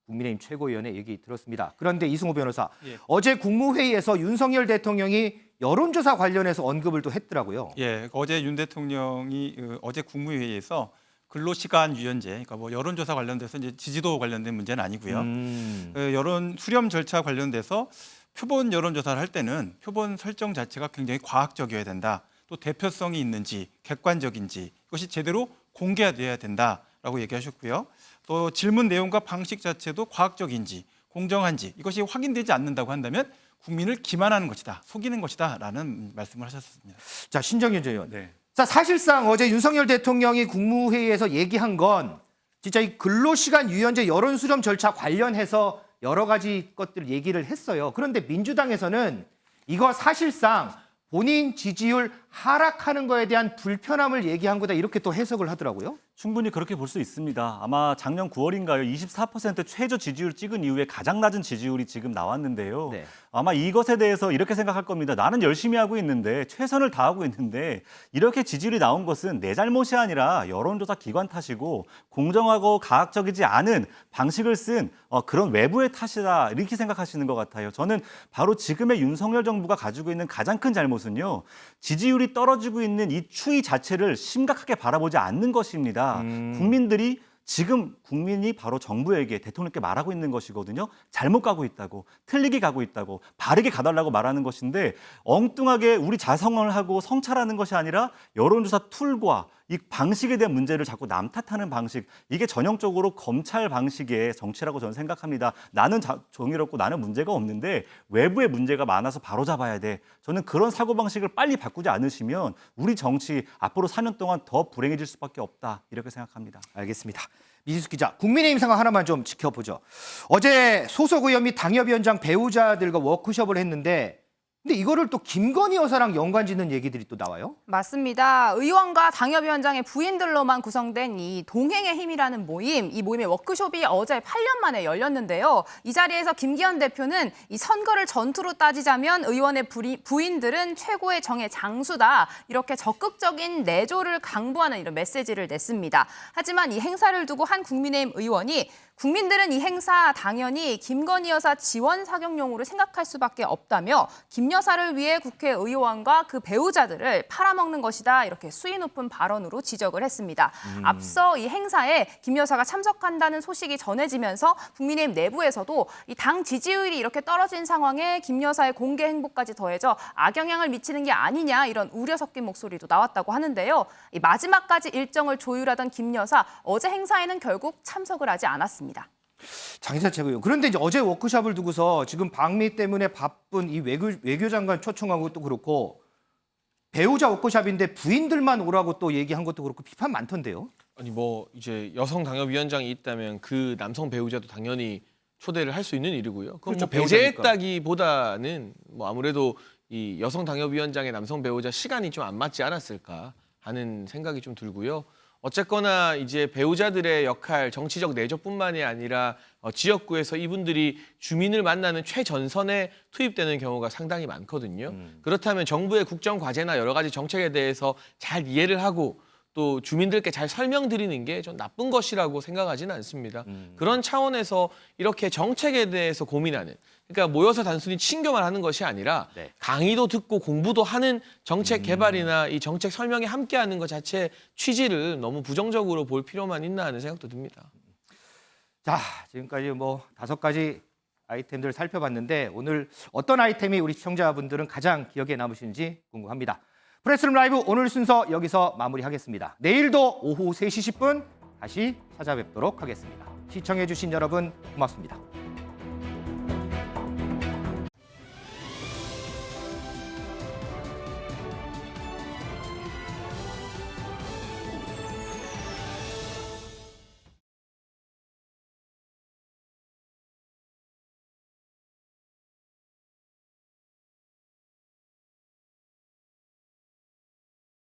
[SPEAKER 1] 국민의힘 최고위원의 얘기 들었습니다. 그런데 이승호 변호사, 어제 국무회의에서 윤석열 대통령이 여론조사 관련해서 언급을 또 했더라고요.
[SPEAKER 4] 예, 어제 윤 대통령이 어제 국무회의에서 근로시간 유연제, 그러니까 뭐 여론조사 관련돼서 이제 지지도 관련된 문제는 아니고요. 여론 수렴 절차 관련돼서 표본 여론조사를 할 때는 표본 설정 자체가 굉장히 과학적이어야 된다. 또 대표성이 있는지, 객관적인지 이것이 제대로 공개돼야 된다라고 얘기하셨고요. 또 질문 내용과 방식 자체도 과학적인지 공정한지 이것이 확인되지 않는다고 한다면 국민을 기만하는 것이다, 속이는 것이다라는 말씀을 하셨습니다.
[SPEAKER 1] 자, 신정현 전 의원. 자, 사실상 어제 윤석열 대통령이 국무회의에서 얘기한 건 진짜 이 근로시간 유연제 여론 수렴 절차 관련해서 여러 가지 것들을 얘기를 했어요. 그런데 민주당에서는 이거 사실상 본인 지지율 하락하는 거에 대한 불편함을 얘기한 거다 이렇게 또 해석을 하더라고요.
[SPEAKER 2] 충분히 그렇게 볼 수 있습니다. 아마 작년 9월인가요? 24% 최저 지지율 찍은 이후에 가장 낮은 지지율이 지금 나왔는데요. 아마 이것에 대해서 이렇게 생각할 겁니다. 나는 열심히 하고 있는데 최선을 다하고 있는데 이렇게 지지율이 나온 것은 내 잘못이 아니라 여론조사 기관 탓이고 공정하고 과학적이지 않은 방식을 쓴 그런 외부의 탓이다 이렇게 생각하시는 것 같아요. 저는 바로 지금의 윤석열 정부가 가지고 있는 가장 큰 잘못은요. 지지율이 떨어지고 있는 이 추이 자체를 심각하게 바라보지 않는 것입니다. 국민들이 지금 국민이 바로 정부에게 대통령께 말하고 있는 것이거든요. 잘못 가고 있다고, 틀리게 가고 있다고, 바르게 가달라고 말하는 것인데 엉뚱하게 우리 자성을 하고 성찰하는 것이 아니라 여론조사 툴과 이 방식에 대한 문제를 자꾸 남 탓하는 방식, 이게 전형적으로 검찰 방식의 정치라고 저는 생각합니다. 나는 정의롭고 나는 문제가 없는데 외부의 문제가 많아서 바로잡아야 돼. 저는 그런 사고방식을 빨리 바꾸지 않으시면 우리 정치 앞으로 4년 동안 더 불행해질 수밖에 없다. 이렇게 생각합니다.
[SPEAKER 1] 알겠습니다. 미지수 기자, 국민의힘 상황 하나만 좀 지켜보죠. 어제 소속 의원 및 당협위원장 배우자들과 워크숍을 했는데 근데 이거를 또 김건희 여사랑 연관짓는 얘기들이 또 나와요?
[SPEAKER 6] 맞습니다. 의원과 당협위원장의 부인들로만 구성된 이 동행의 힘이라는 모임, 이 모임의 워크숍이 어제 8년 만에 열렸는데요. 이 자리에서 김기현 대표는 이 선거를 전투로 따지자면 의원의 부인들은 최고의 정의 장수다. 이렇게 적극적인 내조를 강조하는 이런 메시지를 냈습니다. 하지만 이 행사를 두고 한 국민의힘 의원이 국민들은 이 행사 당연히 김건희 여사 지원 사격용으로 생각할 수밖에 없다며 김 여사를 위해 국회의원과 그 배우자들을 팔아먹는 것이다 이렇게 수위 높은 발언으로 지적을 했습니다. 앞서 이 행사에 김 여사가 참석한다는 소식이 전해지면서 국민의힘 내부에서도 이 당 지지율이 이렇게 떨어진 상황에 김 여사의 공개 행보까지 더해져 악영향을 미치는 게 아니냐 이런 우려 섞인 목소리도 나왔다고 하는데요. 이 마지막까지 일정을 조율하던 김 여사 어제 행사에는 결국 참석을 하지 않았습니다.
[SPEAKER 1] 장희찬 최고위원. 그런데 이제 어제 워크숍을 두고서 지금 방미 때문에 바쁜 이 외교장관 초청한 것도 그렇고 배우자 워크숍인데 부인들만 오라고 또 얘기한 것도 그렇고 비판 많던데요.
[SPEAKER 3] 아니 뭐 이제 여성 당협위원장이 있다면 그 남성 배우자도 당연히 초대를 할 수 있는 일이고요. 그럼
[SPEAKER 1] 그렇죠,
[SPEAKER 3] 뭐 배제했다기보다는 뭐 아무래도 이 여성 당협위원장의 남성 배우자 시간이 좀 안 맞지 않았을까 하는 생각이 좀 들고요. 어쨌거나 이제 배우자들의 역할, 정치적 내조뿐만이 아니라 지역구에서 이분들이 주민을 만나는 최전선에 투입되는 경우가 상당히 많거든요. 그렇다면 정부의 국정 과제나 여러 가지 정책에 대해서 잘 이해를 하고 또 주민들께 잘 설명드리는 게 좀 나쁜 것이라고 생각하지는 않습니다. 그런 차원에서 이렇게 정책에 대해서 고민하는, 그러니까 모여서 단순히 친교만 하는 것이 아니라 강의도 듣고 공부도 하는 정책 개발이나 이 정책 설명에 함께하는 것 자체 취지를 너무 부정적으로 볼 필요만 있나 하는 생각도 듭니다.
[SPEAKER 1] 자, 지금까지 뭐 5가지 아이템들 살펴봤는데 오늘 어떤 아이템이 우리 시청자분들은 가장 기억에 남으시는지 궁금합니다. 프레스룸 라이브 오늘 순서 여기서 마무리하겠습니다. 내일도 오후 3시 10분 다시 찾아뵙도록 하겠습니다. 시청해주신 여러분 고맙습니다.